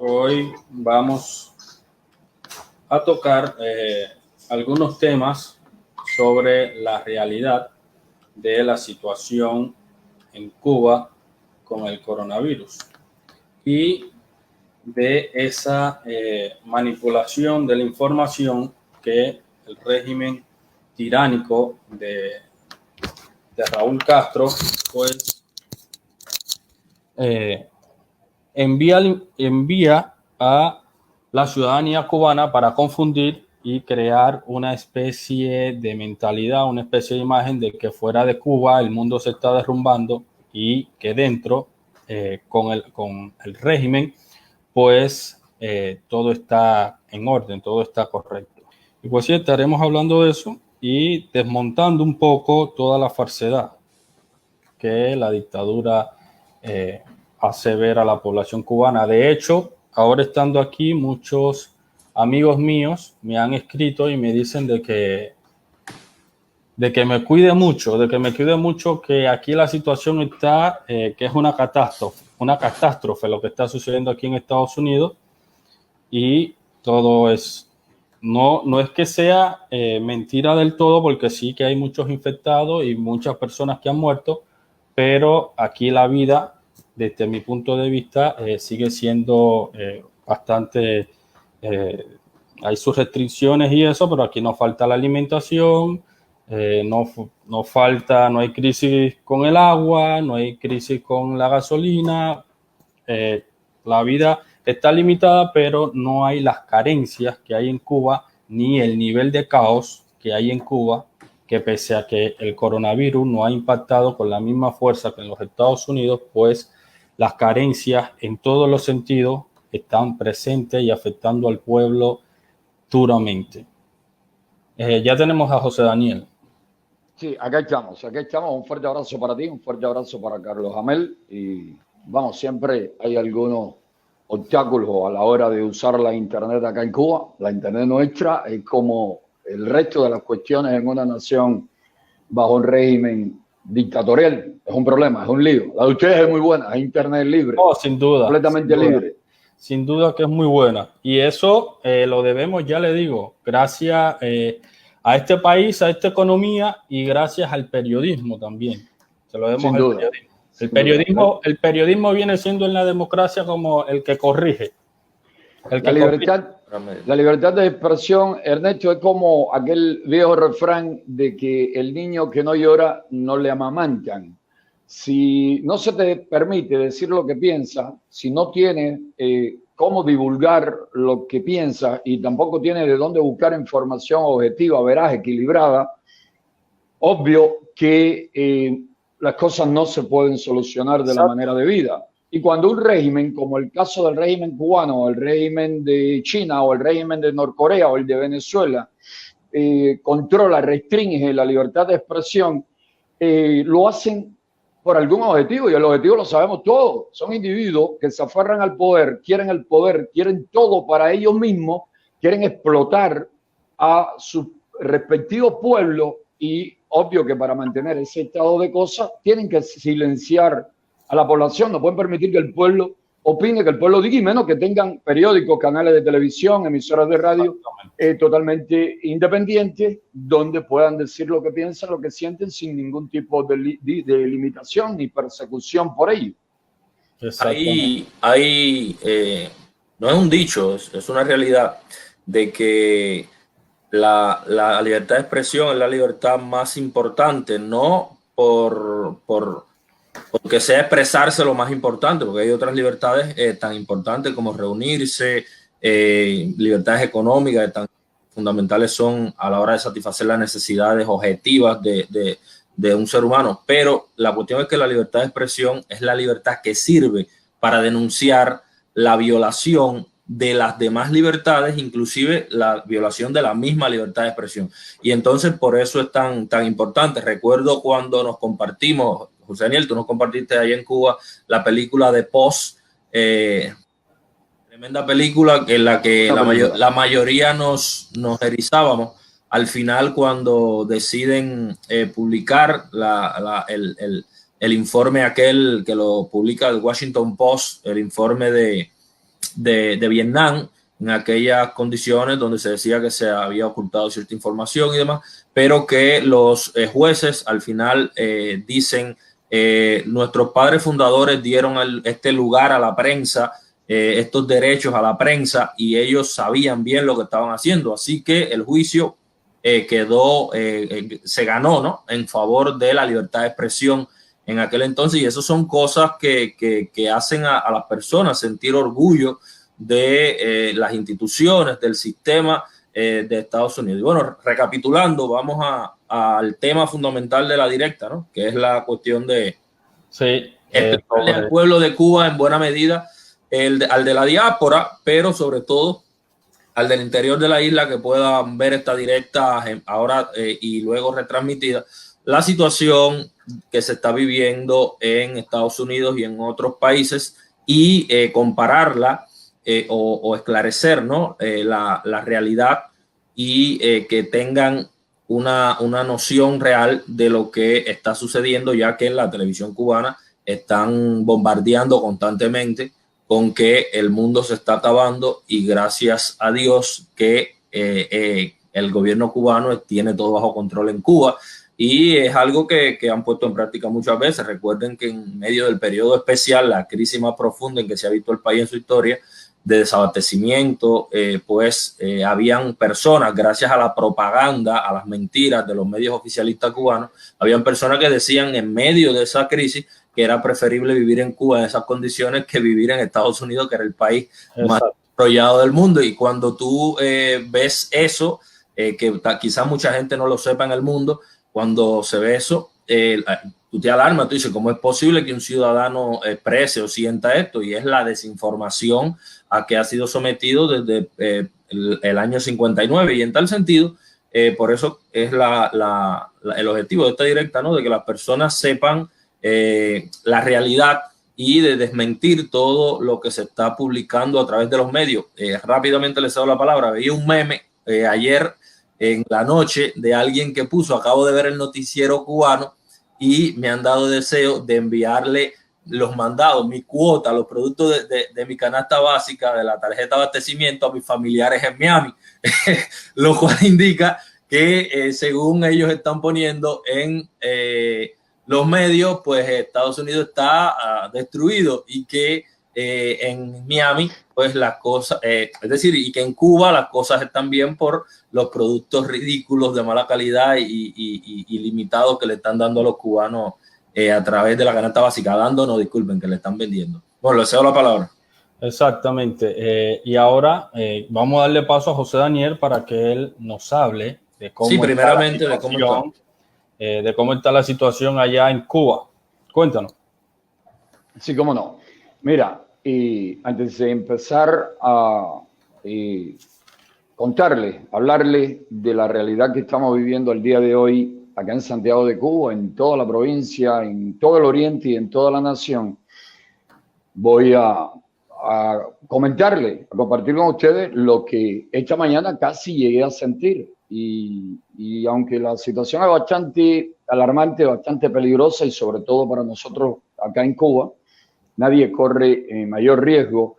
Hoy vamos a tocar algunos temas sobre la realidad de la situación en Cuba con el coronavirus y de esa manipulación de la información que el régimen tiránico de Raúl Castro pues envía a la ciudadanía cubana para confundir y crear una especie de mentalidad, una especie de imagen de que fuera de Cuba el mundo se está derrumbando y que dentro con el régimen pues todo está en orden, todo está correcto. Y pues sí, estaremos hablando de eso y desmontando un poco toda la falsedad que la dictadura hace ver a la población cubana. De hecho, ahora estando aquí, muchos amigos míos me han escrito y me dicen de que me cuide mucho, que aquí la situación está, que es una catástrofe lo que está sucediendo aquí en Estados Unidos y todo es, no es que sea mentira del todo, porque sí que hay muchos infectados y muchas personas que han muerto, pero aquí la vida, desde mi punto de vista, sigue siendo bastante, hay sus restricciones y eso, pero aquí no falta la alimentación, no hay crisis con el agua, no hay crisis con la gasolina, la vida está limitada, pero no hay las carencias que hay en Cuba, ni el nivel de caos que hay en Cuba, que pese a que el coronavirus no ha impactado con la misma fuerza que en los Estados Unidos, pues las carencias en todos los sentidos están presentes y afectando al pueblo duramente. Ya tenemos a José Daniel. Sí, acá estamos. Un fuerte abrazo para ti, un fuerte abrazo para Carlos Amel. Y vamos, siempre hay algunos obstáculos a la hora de usar la Internet acá en Cuba. La Internet nuestra es como el resto de las cuestiones en una nación bajo un régimen dictatorial. Es un problema, es un lío. La de ustedes es muy buena, es Internet libre. Oh, sin duda. Completamente libre. Sin duda que es muy buena. Y eso lo debemos, ya le digo, gracias a este país, a esta economía y gracias al periodismo también. Se lo debemos al periodismo. El periodismo viene siendo en la democracia como el que corrige. La libertad de expresión, Ernesto, es como aquel viejo refrán de que el niño que no llora no le amamantan. Si no se te permite decir lo que piensas, si no tienes cómo divulgar lo que piensas y tampoco tienes de dónde buscar información objetiva, veraz, equilibrada, obvio que las cosas no se pueden solucionar de la manera debida. Y cuando un régimen, como el caso del régimen cubano, o el régimen de China, o el régimen de Norcorea, o el de Venezuela, controla, restringe la libertad de expresión, lo hacen por algún objetivo, y el objetivo lo sabemos todos. Son individuos que se aferran al poder, quieren todo para ellos mismos, quieren explotar a sus respectivos pueblos, y obvio que para mantener ese estado de cosas tienen que silenciar a la población, no pueden permitir que el pueblo opine, que el pueblo diga, y menos que tengan periódicos, canales de televisión, emisoras de radio totalmente independientes, donde puedan decir lo que piensan, lo que sienten, sin ningún tipo de limitación ni persecución por ello. No es un dicho, es una realidad de que la libertad de expresión es la libertad más importante, no porque sea expresarse lo más importante, porque hay otras libertades tan importantes como reunirse, libertades económicas que tan fundamentales son a la hora de satisfacer las necesidades objetivas de un ser humano. Pero la cuestión es que la libertad de expresión es la libertad que sirve para denunciar la violación de las demás libertades, inclusive la violación de la misma libertad de expresión. Y entonces por eso es tan importante. Recuerdo cuando nos compartimos, José Daniel, tú nos compartiste ahí en Cuba la película de Pos, tremenda película en la que la mayoría nos erizábamos al final cuando deciden publicar el informe aquel que lo publica el Washington Post, el informe de de Vietnam, en aquellas condiciones donde se decía que se había ocultado cierta información y demás, pero que los jueces al final dicen, nuestros padres fundadores dieron este lugar a la prensa, estos derechos a la prensa, y ellos sabían bien lo que estaban haciendo, así que el juicio se ganó, ¿no?, en favor de la libertad de expresión en aquel entonces, y eso son cosas que hacen a las personas sentir orgullo de las instituciones, del sistema de Estados Unidos. Y bueno, recapitulando, vamos al tema fundamental de la directa, ¿no?, que es la cuestión de explicarle al pueblo de Cuba en buena medida, al de la diáspora, pero sobre todo al del interior de la isla, que puedan ver esta directa ahora y luego retransmitida, la situación que se está viviendo en Estados Unidos y en otros países, y compararla o esclarecer, ¿no?, la realidad, y que tengan una noción real de lo que está sucediendo, ya que en la televisión cubana están bombardeando constantemente con que el mundo se está acabando, y gracias a Dios que el gobierno cubano tiene todo bajo control en Cuba, y es algo que han puesto en práctica muchas veces. Recuerden que en medio del periodo especial, la crisis más profunda en que se ha visto el país en su historia, de desabastecimiento, habían personas, gracias a la propaganda, a las mentiras de los medios oficialistas cubanos, habían personas que decían en medio de esa crisis que era preferible vivir en Cuba en esas condiciones que vivir en Estados Unidos, que era el país más desarrollado del mundo. Y cuando tú ves eso, que quizás mucha gente no lo sepa en el mundo, cuando se ve eso, tú te alarmas, tú dices, ¿cómo es posible que un ciudadano exprese o sienta esto? Y es la desinformación a que ha sido sometido desde el año 59. Y en tal sentido, por eso es el objetivo de esta directa, ¿no?, de que las personas sepan la realidad y de desmentir todo lo que se está publicando a través de los medios. Rápidamente les cedo la palabra. Veía un meme ayer en la noche de alguien que puso: acabo de ver el noticiero cubano y me han dado deseo de enviarle los mandados, mi cuota, los productos de mi canasta básica, de la tarjeta de abastecimiento, a mis familiares en Miami, lo cual indica que según ellos están poniendo en los medios, pues Estados Unidos está destruido, y que en Miami, pues las cosas, es decir, y que en Cuba las cosas están bien por los productos ridículos de mala calidad y limitados que le están dando a los cubanos a través de la canasta básica, disculpen, que le están vendiendo. Bueno, le cedo la palabra. Exactamente. Y ahora vamos a darle paso a José Daniel para que él nos hable de cómo, de cómo está la situación allá en Cuba. Cuéntanos. Sí, cómo no. Mira, y antes de empezar a hablarle de la realidad que estamos viviendo el día de hoy acá en Santiago de Cuba, en toda la provincia, en todo el oriente y en toda la nación, voy a comentarle, a compartir con ustedes lo que esta mañana casi llegué a sentir. Y aunque la situación es bastante alarmante, bastante peligrosa, y sobre todo para nosotros acá en Cuba, nadie corre mayor riesgo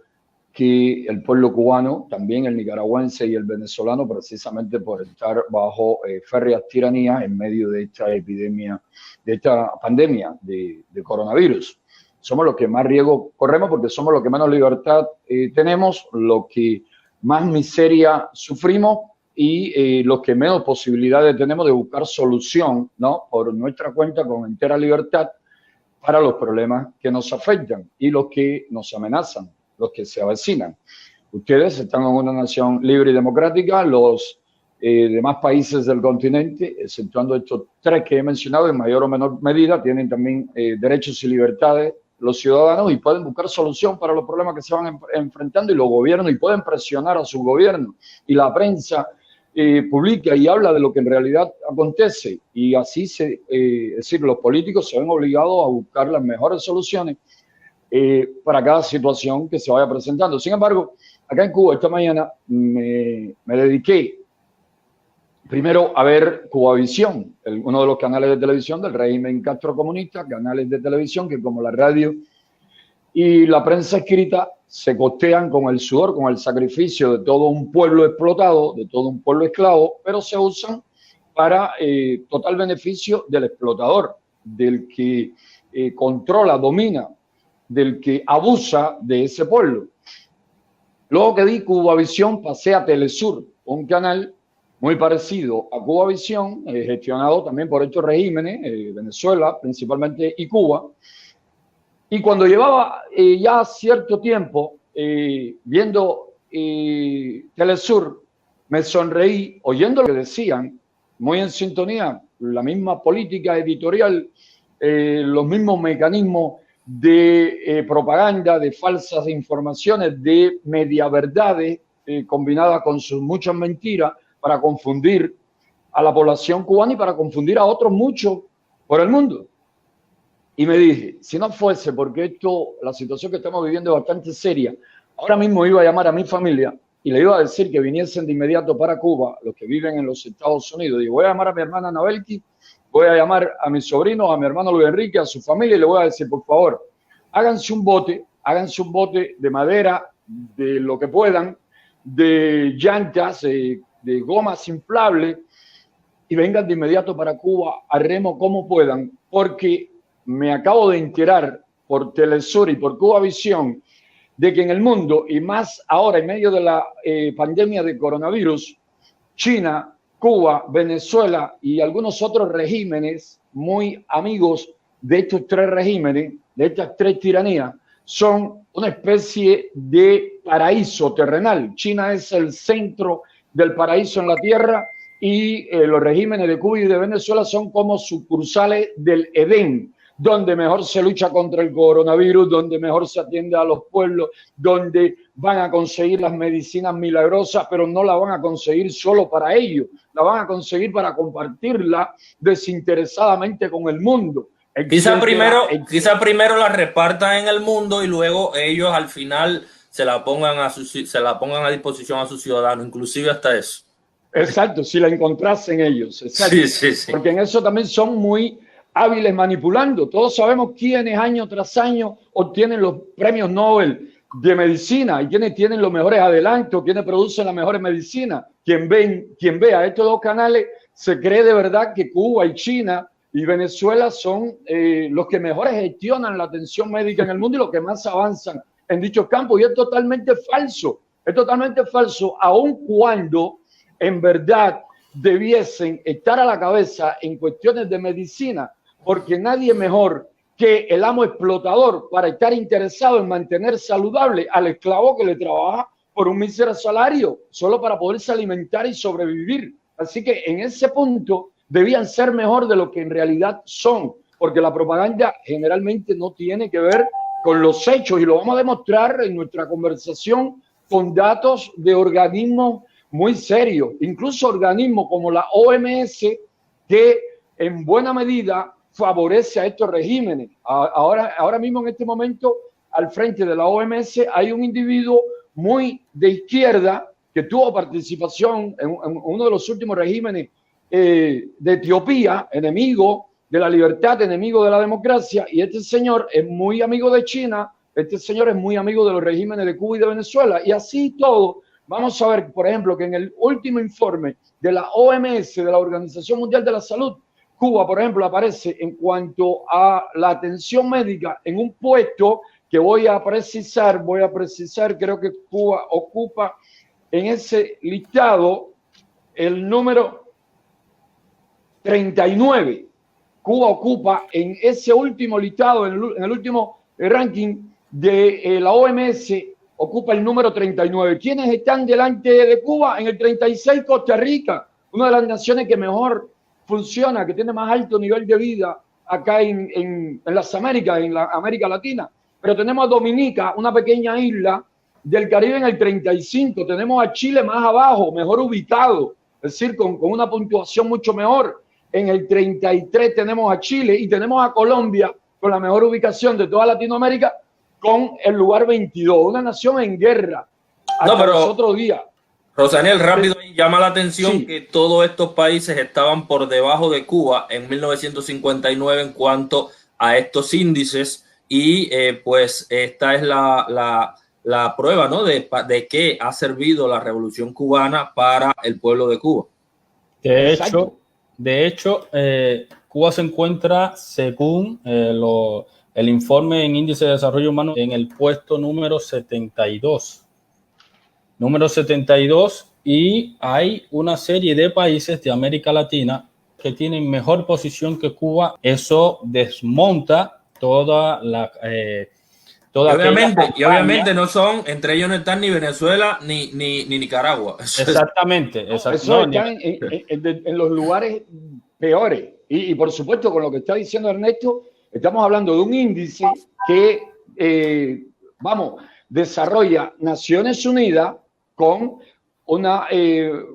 que el pueblo cubano, también el nicaragüense y el venezolano, precisamente por estar bajo férreas tiranías en medio de esta epidemia, de esta pandemia de coronavirus. Somos los que más riesgo corremos porque somos los que menos libertad tenemos, los que más miseria sufrimos y los que menos posibilidades tenemos de buscar solución, ¿no?, por nuestra cuenta, con entera libertad, para los problemas que nos afectan y los que nos amenazan, los que se avecinan. Ustedes están en una nación libre y democrática, los demás países del continente, exceptuando estos tres que he mencionado, en mayor o menor medida, tienen también derechos y libertades los ciudadanos, y pueden buscar solución para los problemas que se van enfrentando, y los gobiernos, y pueden presionar a su gobierno, y la prensa publica y habla de lo que en realidad acontece, y así es decir, los políticos se ven obligados a buscar las mejores soluciones para cada situación que se vaya presentando. Sin embargo, acá en Cuba esta mañana me dediqué primero a ver Cubavisión, uno de los canales de televisión del régimen castrocomunista, canales de televisión que, como la radio y la prensa escrita, se costean con el sudor, con el sacrificio de todo un pueblo explotado, de todo un pueblo esclavo, pero se usan para total beneficio del explotador, del que controla, domina, del que abusa de ese pueblo. Luego que di Cubavisión, pasé a Telesur, un canal muy parecido a Cubavisión, gestionado también por estos regímenes, Venezuela principalmente y Cuba. Y cuando llevaba ya cierto tiempo viendo Telesur, me sonreí oyendo lo que decían, muy en sintonía, la misma política editorial, los mismos mecanismos de propaganda, de falsas informaciones, de media verdades combinadas con sus muchas mentiras para confundir a la población cubana y para confundir a otros muchos por el mundo. Y me dije, si no fuese porque la situación que estamos viviendo es bastante seria, ahora mismo iba a llamar a mi familia y le iba a decir que viniesen de inmediato para Cuba, los que viven en los Estados Unidos. Digo, voy a llamar a mi hermana Nabelki, voy a llamar a mis sobrinos, a mi hermano Luis Enrique, a su familia, y le voy a decir, por favor, háganse un bote de madera, de lo que puedan, de llantas, de gomas inflables, y vengan de inmediato para Cuba a remo como puedan, porque me acabo de enterar por Telesur y por Cubavisión de que en el mundo, y más ahora en medio de la pandemia de coronavirus, China, Cuba, Venezuela y algunos otros regímenes muy amigos de estos tres regímenes, de estas tres tiranías, son una especie de paraíso terrenal. China es el centro del paraíso en la tierra y los regímenes de Cuba y de Venezuela son como sucursales del Edén, donde mejor se lucha contra el coronavirus, donde mejor se atiende a los pueblos, donde van a conseguir las medicinas milagrosas, pero no la van a conseguir solo para ellos, la van a conseguir para compartirla desinteresadamente con el mundo. Quizá primero la repartan en el mundo y luego ellos al final se la pongan a disposición a sus ciudadanos, inclusive hasta eso. Exacto, si la encontrasen ellos. Exacto. Sí. Porque en eso también son muy hábiles manipulando. Todos sabemos quiénes año tras año obtienen los premios Nobel de medicina y quiénes tienen los mejores adelantos, quiénes producen las mejores medicinas. Quien ve a estos dos canales se cree de verdad que Cuba y China y Venezuela son los que mejores gestionan la atención médica en el mundo y los que más avanzan en dichos campos. Y es totalmente falso, aun cuando en verdad debiesen estar a la cabeza en cuestiones de medicina, porque nadie mejor que el amo explotador para estar interesado en mantener saludable al esclavo que le trabaja por un mísero salario, solo para poderse alimentar y sobrevivir. Así que en ese punto debían ser mejor de lo que en realidad son, porque la propaganda generalmente no tiene que ver con los hechos, y lo vamos a demostrar en nuestra conversación con datos de organismos muy serios, incluso organismos como la OMS, que en buena medida favorece a estos regímenes. Ahora mismo, en este momento, al frente de la OMS hay un individuo muy de izquierda que tuvo participación en uno de los últimos regímenes de Etiopía, enemigo de la libertad, enemigo de la democracia, y este señor es muy amigo de China, este señor es muy amigo de los regímenes de Cuba y de Venezuela, y así todo. Vamos a ver, por ejemplo, que en el último informe de la OMS, de la Organización Mundial de la Salud, Cuba, por ejemplo, aparece en cuanto a la atención médica en un puesto que voy a precisar, creo que Cuba ocupa en ese listado el número 39. Cuba ocupa en ese último listado, en el último ranking de la OMS, ocupa el número 39. ¿Quiénes están delante de Cuba? En el 36, Costa Rica, una de las naciones que mejor funciona, que tiene más alto nivel de vida acá en las Américas, en la América Latina. Pero tenemos a Dominica, una pequeña isla del Caribe, en el 35. Tenemos a Chile más abajo, mejor ubicado, es decir, con una puntuación mucho mejor. En el 33 tenemos a Chile y tenemos a Colombia con la mejor ubicación de toda Latinoamérica, con el lugar 22, una nación en guerra. Hasta los otros días. Rosaniel, rápido, llama la atención que todos estos países estaban por debajo de Cuba en 1959 en cuanto a estos índices, y pues esta es la la prueba, ¿no? de qué ha servido la Revolución Cubana para el pueblo de Cuba. De hecho, Cuba se encuentra, según el informe en Índice de Desarrollo Humano, en el puesto número 72. Número 72, y hay una serie de países de América Latina que tienen mejor posición que Cuba. Eso desmonta toda la... y obviamente no son, entre ellos no están ni Venezuela ni Nicaragua. Exactamente. Eso están en los lugares peores. Y por supuesto, con lo que está diciendo Ernesto, estamos hablando de un índice que, desarrolla Naciones Unidas con una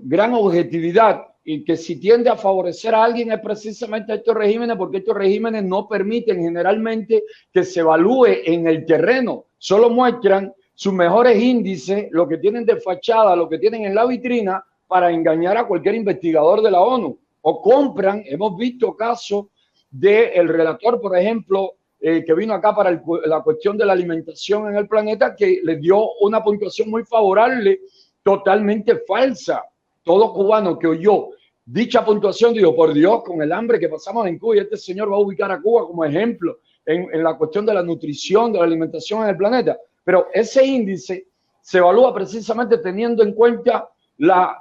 gran objetividad, y que si tiende a favorecer a alguien es precisamente a estos regímenes, porque estos regímenes no permiten generalmente que se evalúe en el terreno, solo muestran sus mejores índices, lo que tienen de fachada, lo que tienen en la vitrina, para engañar a cualquier investigador de la ONU, o compran. Hemos visto casos del relator, por ejemplo, que vino acá para la cuestión de la alimentación en el planeta, que le dio una puntuación muy favorable, totalmente falsa. Todo cubano que oyó dicha puntuación dijo, por Dios, con el hambre que pasamos en Cuba, y este señor va a ubicar a Cuba como ejemplo en la cuestión de la nutrición, de la alimentación en el planeta. Pero ese índice se evalúa precisamente teniendo en cuenta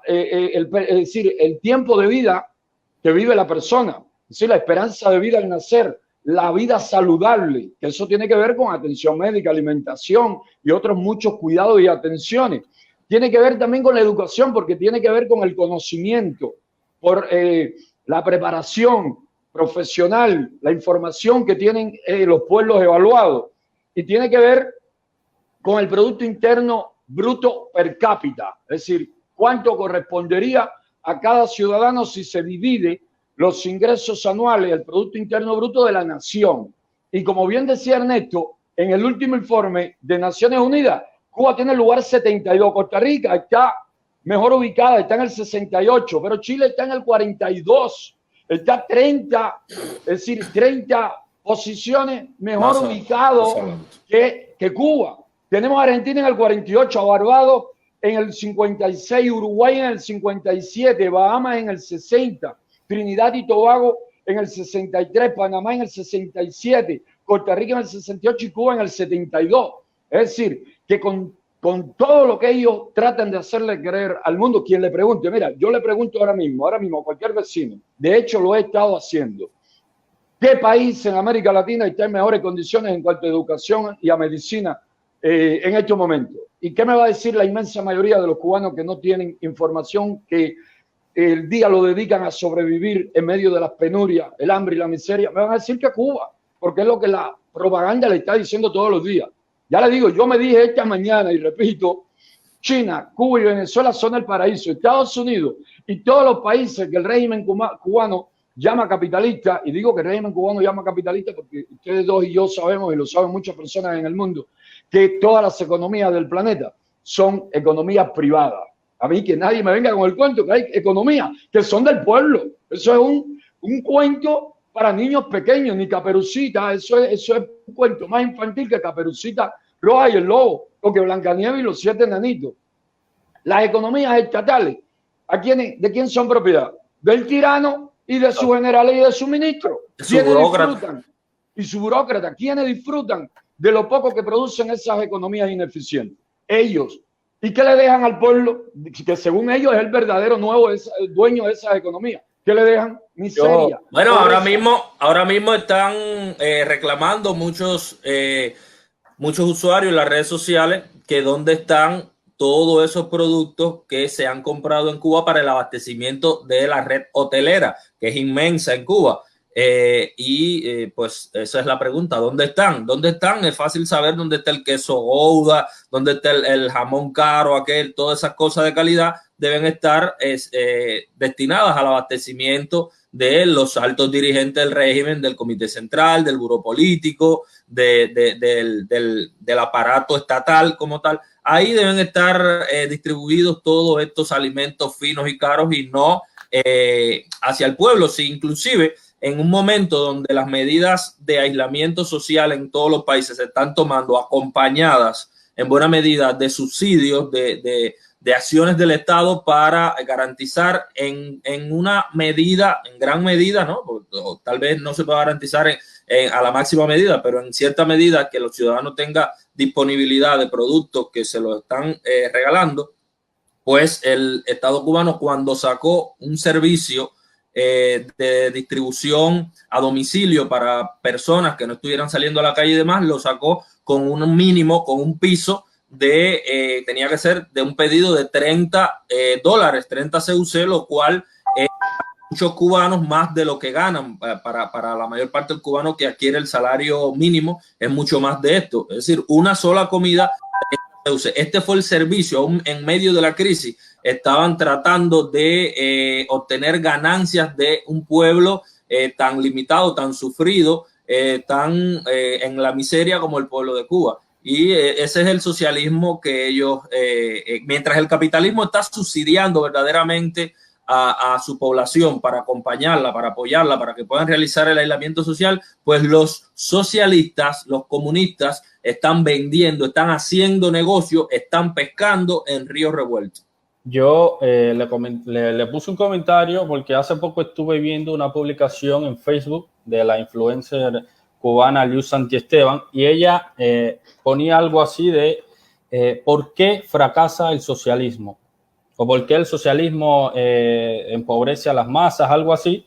es decir, el tiempo de vida que vive la persona, es decir, la esperanza de vida al nacer, la vida saludable, que eso tiene que ver con atención médica, alimentación y otros muchos cuidados y atenciones. Tiene que ver también con la educación, porque tiene que ver con el conocimiento, por la preparación profesional, la información que tienen los pueblos evaluados, y tiene que ver con el Producto Interno Bruto per cápita, es decir, cuánto correspondería a cada ciudadano si se divide los ingresos anuales, el Producto Interno Bruto de la nación. Y como bien decía Ernesto, en el último informe de Naciones Unidas, Cuba tiene el lugar 72, Costa Rica está mejor ubicada, está en el 68, pero Chile está en el 42, está 30, es decir, 30 posiciones mejor ubicado que Cuba. Tenemos a Argentina en el 48, a Barbados en el 56, Uruguay en el 57, Bahamas en el 60, Trinidad y Tobago en el 63, Panamá en el 67, Costa Rica en el 68 y Cuba en el 72. Es decir, que con todo lo que ellos tratan de hacerle creer al mundo, quien le pregunte, mira, yo le pregunto ahora mismo a cualquier vecino, de hecho lo he estado haciendo, ¿qué país en América Latina está en mejores condiciones en cuanto a educación y a medicina en estos momentos? ¿Y qué me va a decir la inmensa mayoría de los cubanos que no tienen información, que el día lo dedican a sobrevivir en medio de las penurias, el hambre y la miseria? Me van a decir que Cuba, porque es lo que la propaganda le está diciendo todos los días. Ya le digo, yo me dije esta mañana y repito, China, Cuba y Venezuela son el paraíso. Estados Unidos y todos los países que el régimen cubano llama capitalista, y digo que el régimen cubano llama capitalista porque ustedes dos y yo sabemos, y lo saben muchas personas en el mundo, que todas las economías del planeta son economías privadas. A mí que nadie me venga con el cuento que hay economías que son del pueblo. Eso es un cuento para niños pequeños, ni Caperucita, eso es un cuento más infantil que Caperucita Roja y el Lobo, o que Blancanieves y los 7 enanitos. Las economías estatales, ¿de quién son propiedad? Del tirano y de sus generales y de sus ministros. ¿Quiénes disfrutan? Y su burócrata, ¿quiénes disfrutan de lo poco que producen esas economías ineficientes? Ellos. ¿Y qué le dejan al pueblo? Que según ellos es el verdadero nuevo dueño de esas economías. ¿Qué le dejan? Miseria. Bueno, ahora mismo están reclamando muchos usuarios en las redes sociales que dónde están todos esos productos que se han comprado en Cuba para el abastecimiento de la red hotelera, que es inmensa en Cuba. Pues esa es la pregunta, ¿dónde están? ¿Dónde están? Es fácil saber dónde está el queso Gouda, dónde está el jamón caro, todas esas cosas de calidad deben estar destinadas al abastecimiento de los altos dirigentes del régimen, del Comité Central, del Buró Político, del aparato estatal como tal. Ahí deben estar distribuidos todos estos alimentos finos y caros, y no hacia el pueblo. Sí, inclusive en un momento donde las medidas de aislamiento social en todos los países se están tomando acompañadas en buena medida de subsidios, de acciones del Estado para garantizar en una medida, en gran medida, ¿no? O tal vez no se pueda garantizar a la máxima medida, pero en cierta medida que los ciudadanos tengan disponibilidad de productos que se los están regalando. Pues el Estado cubano, cuando sacó un servicio de distribución a domicilio para personas que no estuvieran saliendo a la calle y demás, lo sacó con un mínimo, con un piso tenía que ser de un pedido de $30, 30 CUC, lo cual muchos cubanos más de lo que ganan. Para la mayor parte del cubano que adquiere el salario mínimo es mucho más de esto, es decir, una sola comida. Este fue el servicio. Aún en medio de la crisis estaban tratando de obtener ganancias de un pueblo tan limitado, tan sufrido, tan en la miseria como el pueblo de Cuba. Y ese es el socialismo que ellos, mientras el capitalismo está subsidiando verdaderamente a su población para acompañarla, para apoyarla, para que puedan realizar el aislamiento social, pues los socialistas, los comunistas están vendiendo, están haciendo negocio, están pescando en río revuelto. Yo le puse un comentario porque hace poco estuve viendo una publicación en Facebook de la influencer cubana Luz Santiesteban y ella ponía algo así de ¿por qué fracasa el socialismo? O por qué el socialismo empobrece a las masas, algo así.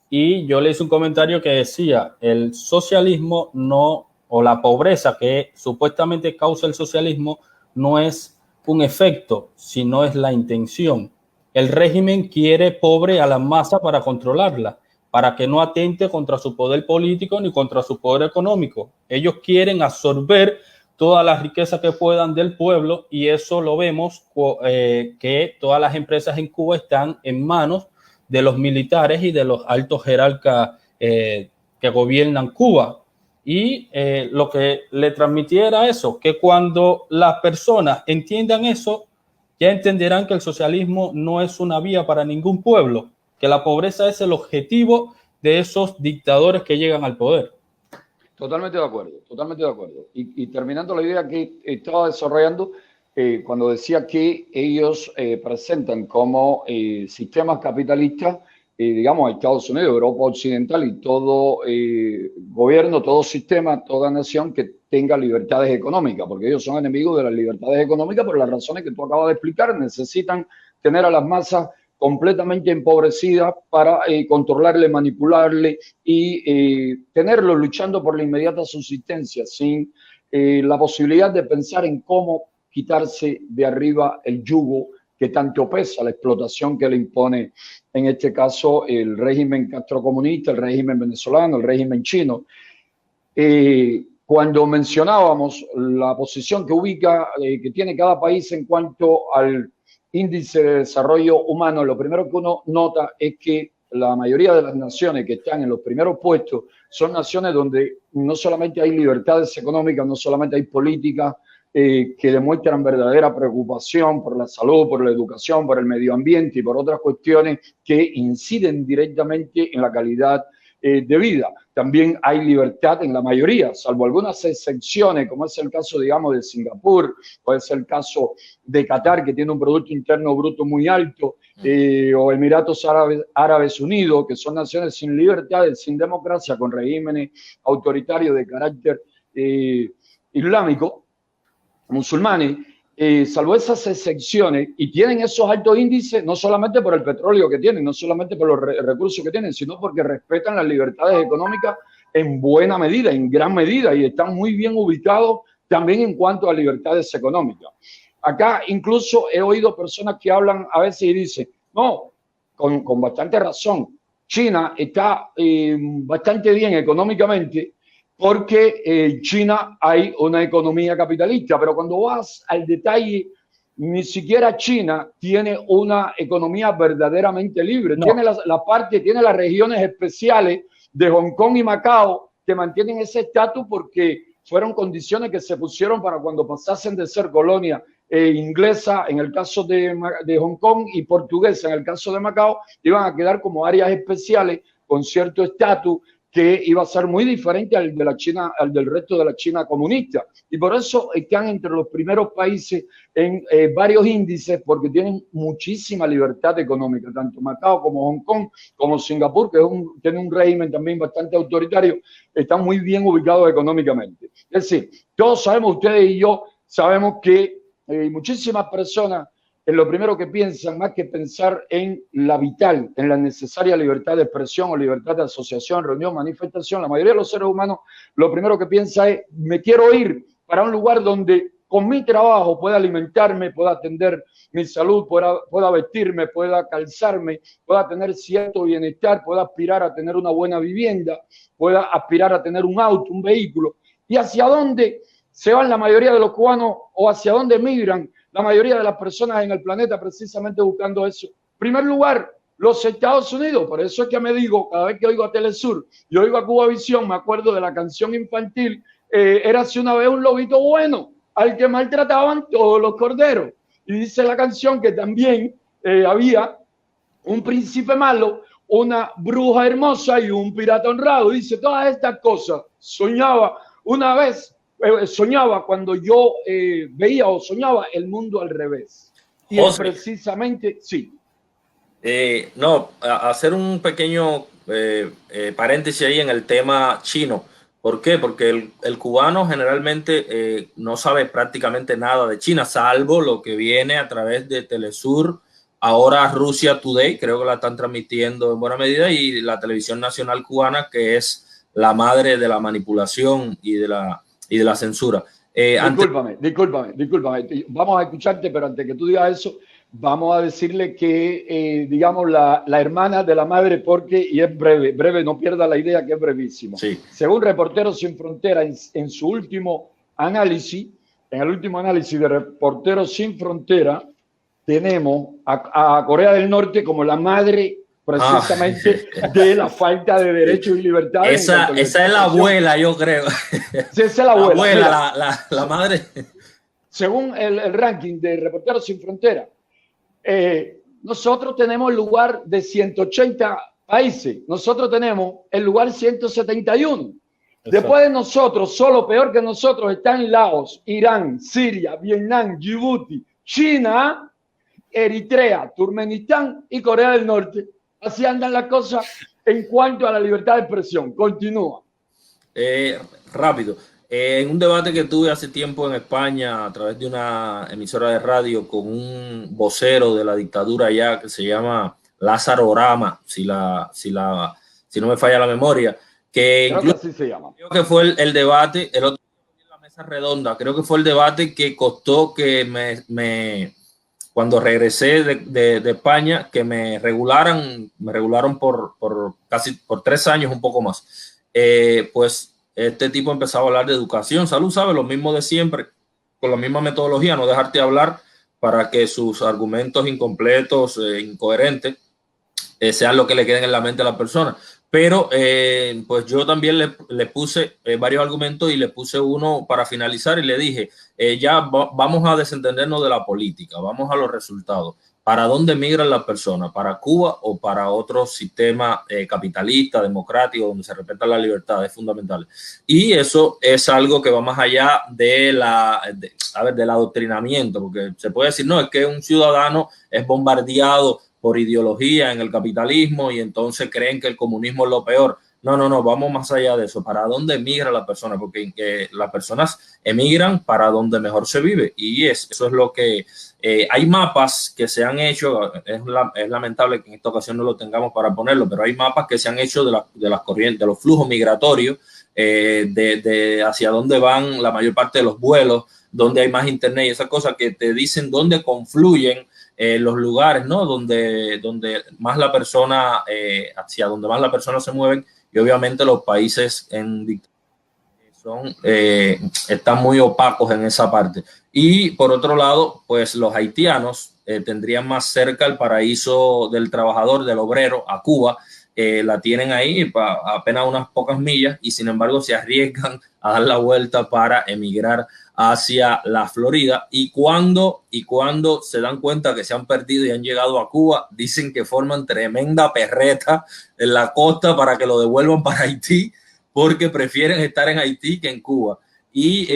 Y yo le hice un comentario que decía, el socialismo no, o la pobreza que supuestamente causa el socialismo, no es un efecto, sino es la intención. El régimen quiere pobre a la masa para controlarla, para que no atente contra su poder político ni contra su poder económico. Ellos quieren absorber toda la riqueza que puedan del pueblo y eso lo vemos que todas las empresas en Cuba están en manos de los militares y de los altos jerarcas que gobiernan Cuba. Y lo que le transmití era eso, que cuando las personas entiendan eso, ya entenderán que el socialismo no es una vía para ningún pueblo, que la pobreza es el objetivo de esos dictadores que llegan al poder. Totalmente de acuerdo, totalmente de acuerdo. Y terminando la idea que estaba desarrollando, cuando decía que ellos presentan como sistemas capitalistas, digamos, Estados Unidos, Europa Occidental y todo gobierno, todo sistema, toda nación que tenga libertades económicas, porque ellos son enemigos de las libertades económicas por las razones que tú acabas de explicar. Necesitan tener a las masas completamente empobrecidas para controlarle, manipularle y tenerlo luchando por la inmediata subsistencia, sin la posibilidad de pensar en cómo quitarse de arriba el yugo que tanto pesa, la explotación que le impone, en este caso, el régimen castrocomunista, el régimen venezolano, el régimen chino. Cuando mencionábamos la posición que ubica, que tiene cada país en cuanto al índice de desarrollo humano, lo primero que uno nota es que la mayoría de las naciones que están en los primeros puestos son naciones donde no solamente hay libertades económicas, no solamente hay políticas que demuestran verdadera preocupación por la salud, por la educación, por el medio ambiente y por otras cuestiones que inciden directamente en la calidad de vida. También hay libertad en la mayoría, salvo algunas excepciones, como es el caso, digamos, de Singapur, o es el caso de Qatar, que tiene un Producto Interno Bruto muy alto, o Emiratos Árabes Unidos, que son naciones sin libertades, sin democracia, con regímenes autoritarios de carácter islámico, musulmanes. Salvo esas excepciones, y tienen esos altos índices no solamente por el petróleo que tienen, no solamente por los recursos que tienen, sino porque respetan las libertades económicas en buena medida, en gran medida, y están muy bien ubicados también en cuanto a libertades económicas. Acá incluso he oído personas que hablan a veces y dicen, no, con bastante razón, China está bastante bien económicamente, porque en China hay una economía capitalista, pero cuando vas al detalle, ni siquiera China tiene una economía verdaderamente libre. No. Tiene tiene las regiones especiales de Hong Kong y Macao que mantienen ese estatus porque fueron condiciones que se pusieron para cuando pasasen de ser colonia inglesa en el caso de Hong Kong y portuguesa en el caso de Macao, iban a quedar como áreas especiales con cierto estatus que iba a ser muy diferente al de la China, al del resto de la China comunista. Y por eso están entre los primeros países en varios índices, porque tienen muchísima libertad económica, tanto Macao como Hong Kong, como Singapur, que tiene un régimen también bastante autoritario, están muy bien ubicados económicamente. Es decir, todos sabemos, ustedes y yo sabemos que muchísimas personas lo primero que piensan, más que pensar en la vital, en la necesaria libertad de expresión o libertad de asociación, reunión, manifestación, la mayoría de los seres humanos lo primero que piensa es, me quiero ir para un lugar donde con mi trabajo pueda alimentarme, pueda atender mi salud, pueda vestirme, pueda calzarme, pueda tener cierto bienestar, pueda aspirar a tener una buena vivienda, pueda aspirar a tener un auto, un vehículo. ¿Y hacia dónde se van la mayoría de los cubanos o hacia dónde migran la mayoría de las personas en el planeta precisamente buscando eso? En primer lugar, los Estados Unidos. Por eso es que me digo, cada vez que oigo a Telesur y oigo a Cubavisión, me acuerdo de la canción infantil, Érase una vez un lobito bueno, al que maltrataban todos los corderos. Y dice la canción que también había un príncipe malo, una bruja hermosa y un pirata honrado. Dice, todas estas cosas soñaba una vez, soñaba cuando yo veía o soñaba el mundo al revés. Y precisamente, sí. No, hacer un pequeño paréntesis ahí en el tema chino. ¿Por qué? Porque el cubano generalmente no sabe prácticamente nada de China, salvo lo que viene a través de Telesur, ahora Russia Today, creo que la están transmitiendo en buena medida, y la televisión nacional cubana, que es la madre de la manipulación y de la censura. Discúlpame. Vamos a escucharte, pero antes que tú digas eso, vamos a decirle que, digamos, la hermana de la madre, porque, y es breve, no pierda la idea que es brevísimo. Sí. Según Reporteros Sin Frontera, en su último análisis, en el último análisis de Reporteros Sin Frontera, tenemos a Corea del Norte como la madre precisamente de la falta de derechos y libertades. Esa es la abuela, yo creo. Sí, esa es la abuela. La madre. Según el ranking de Reporteros Sin Frontera, nosotros tenemos el lugar de 180 países. Nosotros tenemos el lugar 171. Exacto. Después de nosotros, solo peor que nosotros, están Laos, Irán, Siria, Vietnam, Djibouti, China, Eritrea, Turkmenistán y Corea del Norte. Así andan las cosas en cuanto a la libertad de expresión. Continúa. Rápido. En un debate que tuve hace tiempo en España a través de una emisora de radio con un vocero de la dictadura allá que se llama Lázaro Orama, si no me falla la memoria, que creo que así se llama. Creo que fue el debate, el otro día en la mesa redonda, creo que fue el debate que costó que cuando regresé de España, que me regularon por 3 años, un poco más. Pues este tipo empezaba a hablar de educación, salud, ¿sabes? Lo mismo de siempre, con la misma metodología, no dejarte hablar para que sus argumentos incompletos, incoherentes, sean lo que le queden en la mente a la persona. Pero pues yo también le puse varios argumentos y le puse uno para finalizar y le dije, vamos a desentendernos de la política, vamos a los resultados. ¿Para dónde migran las personas? ¿Para Cuba o para otro sistema capitalista, democrático, donde se respetan las libertades fundamentales? Y eso es algo que va más allá del adoctrinamiento, porque se puede decir, no, es que un ciudadano es bombardeado por ideología en el capitalismo y entonces creen que el comunismo es lo peor. No, vamos más allá de eso. ¿Para dónde emigra la persona? Porque las personas emigran para donde mejor se vive. Y eso es lo que... hay mapas que se han hecho, es lamentable que en esta ocasión no lo tengamos para ponerlo, pero hay mapas que se han hecho de las corrientes, de los flujos migratorios, de hacia dónde van la mayor parte de los vuelos, dónde hay más internet y esas cosas que te dicen dónde confluyen los lugares, ¿no? Donde más la persona, hacia donde más la persona se mueven. Y obviamente los países están muy opacos en esa parte. Y por otro lado, pues los haitianos tendrían más cerca el paraíso del trabajador, del obrero, a Cuba. La tienen ahí apenas unas pocas millas y sin embargo se arriesgan a dar la vuelta para emigrar hacia la Florida, y cuando se dan cuenta que se han perdido y han llegado a Cuba, dicen que forman tremenda perreta en la costa para que lo devuelvan para Haití, porque prefieren estar en Haití que en Cuba. Y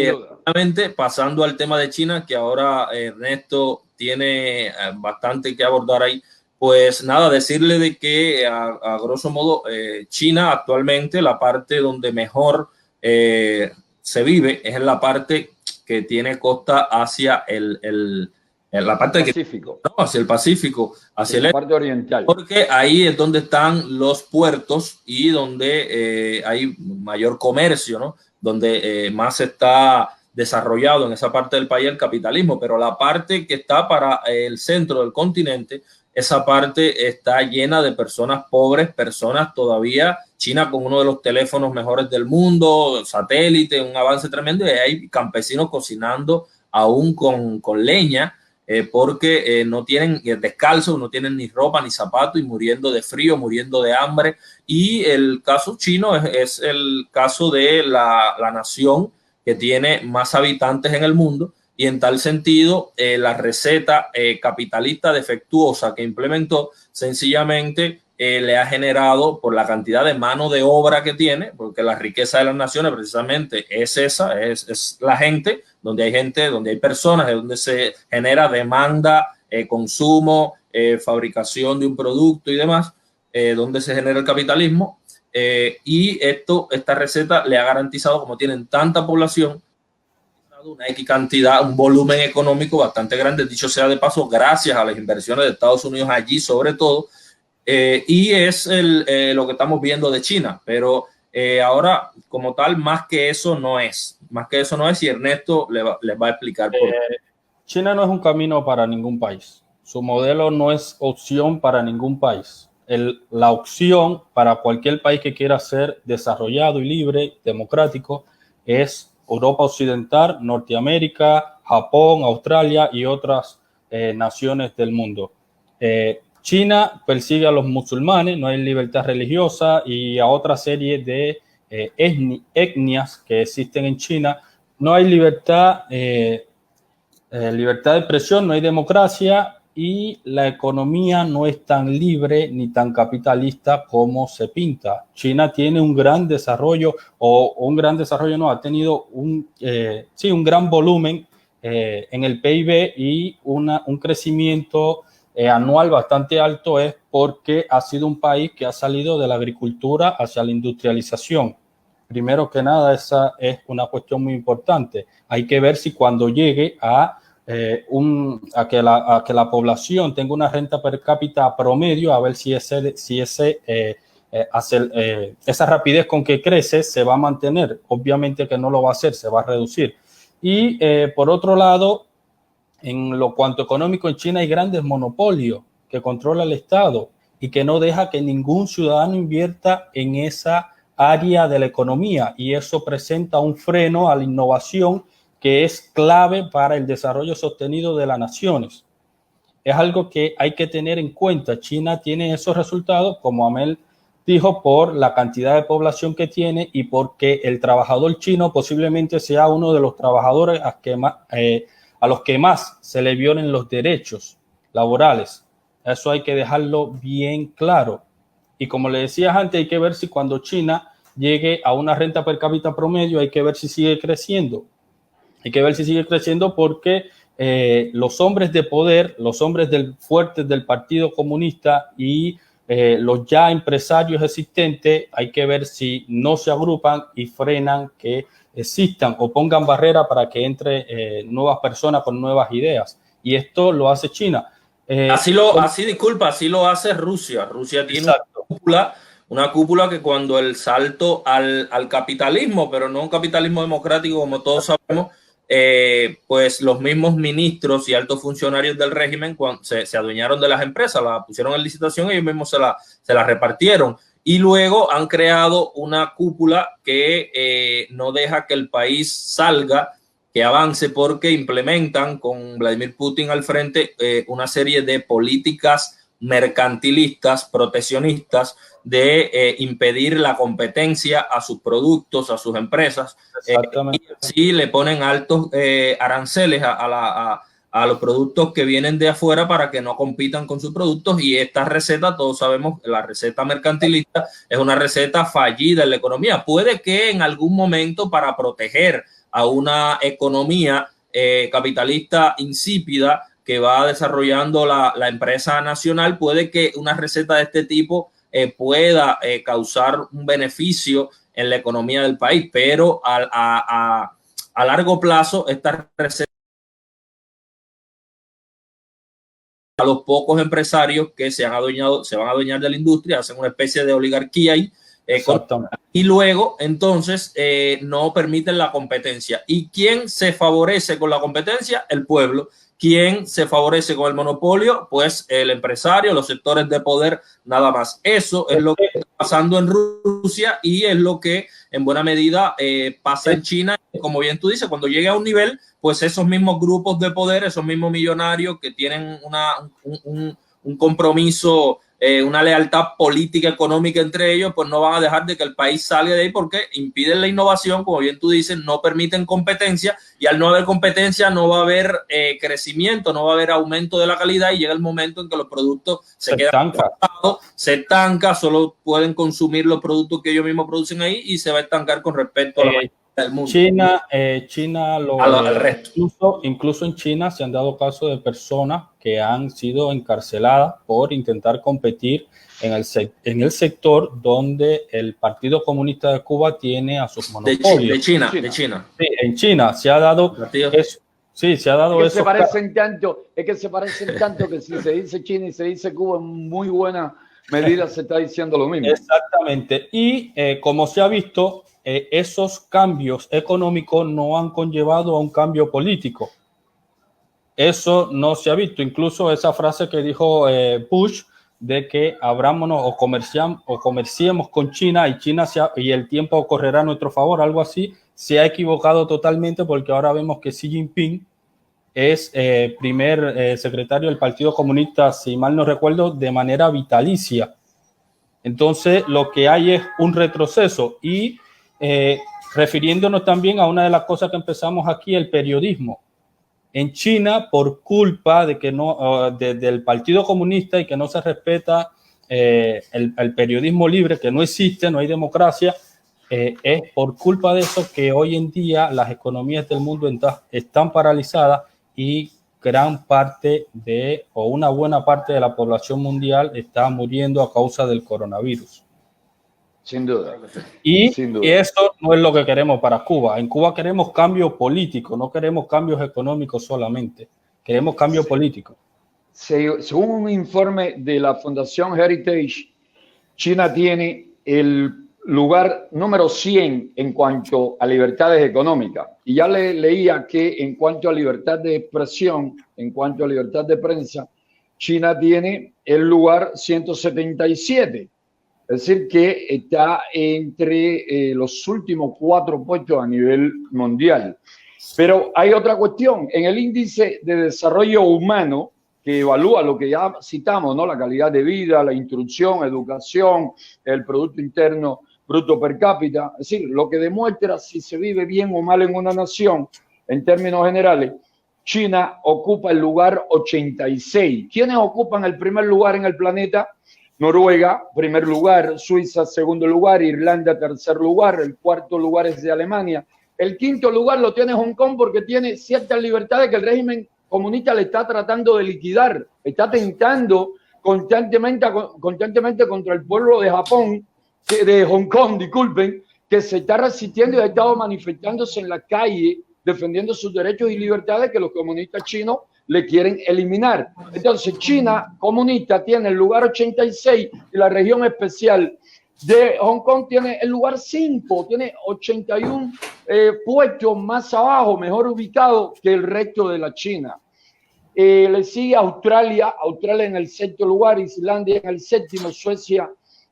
pasando al tema de China, que ahora Ernesto tiene bastante que abordar ahí, pues nada, decirle de que a grosso modo China actualmente, la parte donde mejor se vive es en la parte que tiene costa hacia la parte Pacífico. Hacia el Pacífico, hacia la parte oriental. Porque ahí es donde están los puertos y donde hay mayor comercio, ¿no? Donde más está desarrollado en esa parte del país el capitalismo, pero la parte que está para el centro del continente, esa parte está llena de personas pobres, personas todavía, China con uno de los teléfonos mejores del mundo, satélite, un avance tremendo, y hay campesinos cocinando aún con leña, porque no tienen descalzos, no tienen ni ropa ni zapatos, y muriendo de frío, muriendo de hambre. Y el caso chino es el caso de la nación que tiene más habitantes en el mundo, y en tal sentido la receta capitalista defectuosa que implementó sencillamente le ha generado, por la cantidad de mano de obra que tiene, porque la riqueza de las naciones precisamente es esa, es la gente, donde hay personas, es donde se genera demanda, consumo, fabricación de un producto y demás, donde se genera el capitalismo, y esta receta le ha garantizado, como tienen tanta población, una X cantidad, un volumen económico bastante grande, dicho sea de paso, gracias a las inversiones de Estados Unidos allí sobre todo, y es lo que estamos viendo de China, pero ahora como tal, más que eso no es, y Ernesto les va a explicar por qué. China no es un camino para ningún país, su modelo no es opción para ningún país. La opción para cualquier país que quiera ser desarrollado y libre, democrático, es Europa Occidental, Norteamérica, Japón, Australia y otras naciones del mundo. China persigue a los musulmanes, no hay libertad religiosa, y a otra serie de etnias que existen en China. No hay libertad de expresión, no hay democracia, y la economía no es tan libre ni tan capitalista como se pinta. China tiene un gran desarrollo, ha tenido un gran volumen en el PIB y un crecimiento anual bastante alto, es porque ha sido un país que ha salido de la agricultura hacia la industrialización. Primero que nada, esa es una cuestión muy importante. Hay que ver si cuando llegue a que la población tenga una renta per cápita promedio, a ver si esa rapidez con que crece se va a mantener. Obviamente que no lo va a hacer, se va a reducir. Y por otro lado, en lo cuanto económico, en China hay grandes monopolios que controla el Estado y que no deja que ningún ciudadano invierta en esa área de la economía, y eso presenta un freno a la innovación que es clave para el desarrollo sostenido de las naciones. Es algo que hay que tener en cuenta. China tiene esos resultados, como Amel dijo, por la cantidad de población que tiene y porque el trabajador chino posiblemente sea uno de los trabajadores a los que más se le violen los derechos laborales. Eso hay que dejarlo bien claro. Y como le decía antes, hay que ver si cuando China llegue a una renta per cápita promedio, hay que ver si sigue creciendo. Hay que ver si sigue creciendo porque los hombres de poder, los hombres fuertes del Partido Comunista y los ya empresarios existentes, hay que ver si no se agrupan y frenan que existan o pongan barrera para que entre nuevas personas con nuevas ideas. Y esto lo hace China. Así lo hace Rusia. Rusia tiene una cúpula que cuando el salto al capitalismo, pero no un capitalismo democrático como todos sabemos, pues los mismos ministros y altos funcionarios del régimen se adueñaron de las empresas, la pusieron en licitación y ellos mismos se la repartieron, y luego han creado una cúpula que no deja que el país salga, que avance, porque implementan con Vladimir Putin al frente una serie de políticas mercantilistas, proteccionistas, de impedir la competencia a sus productos, a sus empresas, y así le ponen altos aranceles a los productos que vienen de afuera para que no compitan con sus productos. Y esta receta, todos sabemos, la receta mercantilista es una receta fallida en la economía. Puede que en algún momento, para proteger a una economía capitalista insípida que va desarrollando la empresa nacional, puede que una receta de este tipo pueda causar un beneficio en la economía del país, pero a largo plazo esta receta a los pocos empresarios que se van a adueñar de la industria, hacen una especie de oligarquía ahí, y luego entonces no permiten la competencia. ¿Y quién se favorece con la competencia? El pueblo. ¿Quién se favorece con el monopolio? Pues el empresario, los sectores de poder, nada más. Eso es lo que está pasando en Rusia y es lo que en buena medida pasa en China. Como bien tú dices, cuando llegue a un nivel, pues esos mismos grupos de poder, esos mismos millonarios que tienen un compromiso, una lealtad política, económica entre ellos, pues no van a dejar de que el país salga de ahí porque impiden la innovación, como bien tú dices, no permiten competencia, y al no haber competencia no va a haber crecimiento, no va a haber aumento de la calidad, y llega el momento en que los productos se quedan estancados, se estanca, solo pueden consumir los productos que ellos mismos producen ahí y se va a estancar con respecto a la mayoría del mundo. China al resto. Incluso en China se han dado casos de personas que han sido encarceladas por intentar competir en el sector donde el Partido Comunista de Cuba tiene a sus monopolios. De China. Sí, en China se ha dado eso. Sí, se ha dado eso. Es que se parecen tanto que si se dice China y se dice Cuba, en muy buena medida se está diciendo lo mismo. Exactamente. Y como se ha visto, esos cambios económicos no han conllevado a un cambio político. Eso no se ha visto. Incluso esa frase que dijo Bush de que abrámonos o comerciemos con China y el tiempo correrá a nuestro favor, algo así, se ha equivocado totalmente, porque ahora vemos que Xi Jinping es primer secretario del Partido Comunista, si mal no recuerdo, de manera vitalicia. Entonces, lo que hay es un retroceso. Y refiriéndonos también a una de las cosas que empezamos aquí, el periodismo. En China, por culpa de que del Partido Comunista y que no se respeta el periodismo libre, que no existe, no hay democracia, es por culpa de eso que hoy en día las economías del mundo están paralizadas y gran parte o una buena parte de la población mundial está muriendo a causa del coronavirus. Sin duda. Y eso no es lo que queremos para Cuba. En Cuba queremos cambio político, no queremos cambios económicos solamente. Queremos cambio político. Según un informe de la Fundación Heritage, China tiene el lugar número 100 en cuanto a libertades económicas. Y ya leía que en cuanto a libertad de expresión, en cuanto a libertad de prensa, China tiene el lugar 177. Es decir, que está entre los últimos 4 puestos a nivel mundial. Pero hay otra cuestión. En el índice de desarrollo humano, que evalúa lo que ya citamos, ¿no? La calidad de vida, la instrucción, educación, el Producto Interno Bruto per cápita, es decir, lo que demuestra si se vive bien o mal en una nación, en términos generales, China ocupa el lugar 86. ¿Quiénes ocupan el primer lugar en el planeta? Noruega, primer lugar, Suiza, segundo lugar, Irlanda, tercer lugar, el cuarto lugar es de Alemania. El quinto lugar lo tiene Hong Kong porque tiene ciertas libertades que el régimen comunista le está tratando de liquidar, está tentando constantemente contra el pueblo de de Hong Kong, disculpen, que se está resistiendo y ha estado manifestándose en la calle defendiendo sus derechos y libertades que los comunistas chinos le quieren eliminar. Entonces, China comunista tiene el lugar 86 y la región especial de Hong Kong tiene el lugar 5, tiene 81 puestos más abajo, mejor ubicado que el resto de la China. Le sigue Australia en el 6º lugar, Islandia en el 7º, Suecia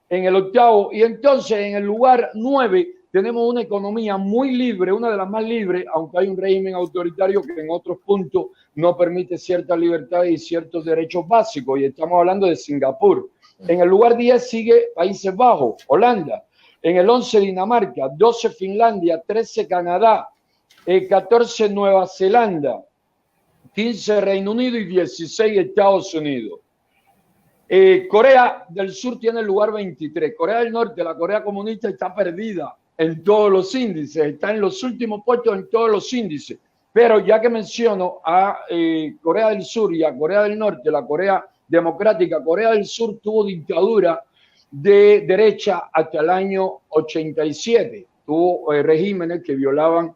en el 8º, y entonces en el lugar 9 tenemos una economía muy libre, una de las más libres, aunque hay un régimen autoritario que en otros puntos no permite ciertas libertades y ciertos derechos básicos, y estamos hablando de Singapur. En el lugar 10 sigue Países Bajos, Holanda. En el 11 Dinamarca, 12 Finlandia, 13 Canadá, 14 Nueva Zelanda, 15 Reino Unido y 16 Estados Unidos. Corea del Sur tiene el lugar 23. Corea del Norte, la Corea comunista, está perdida en todos los índices, está en los últimos puestos en todos los índices. Pero ya que menciono a Corea del Sur y a Corea del Norte, la Corea democrática, Corea del Sur tuvo dictadura de derecha hasta el año 87. Tuvo regímenes que violaban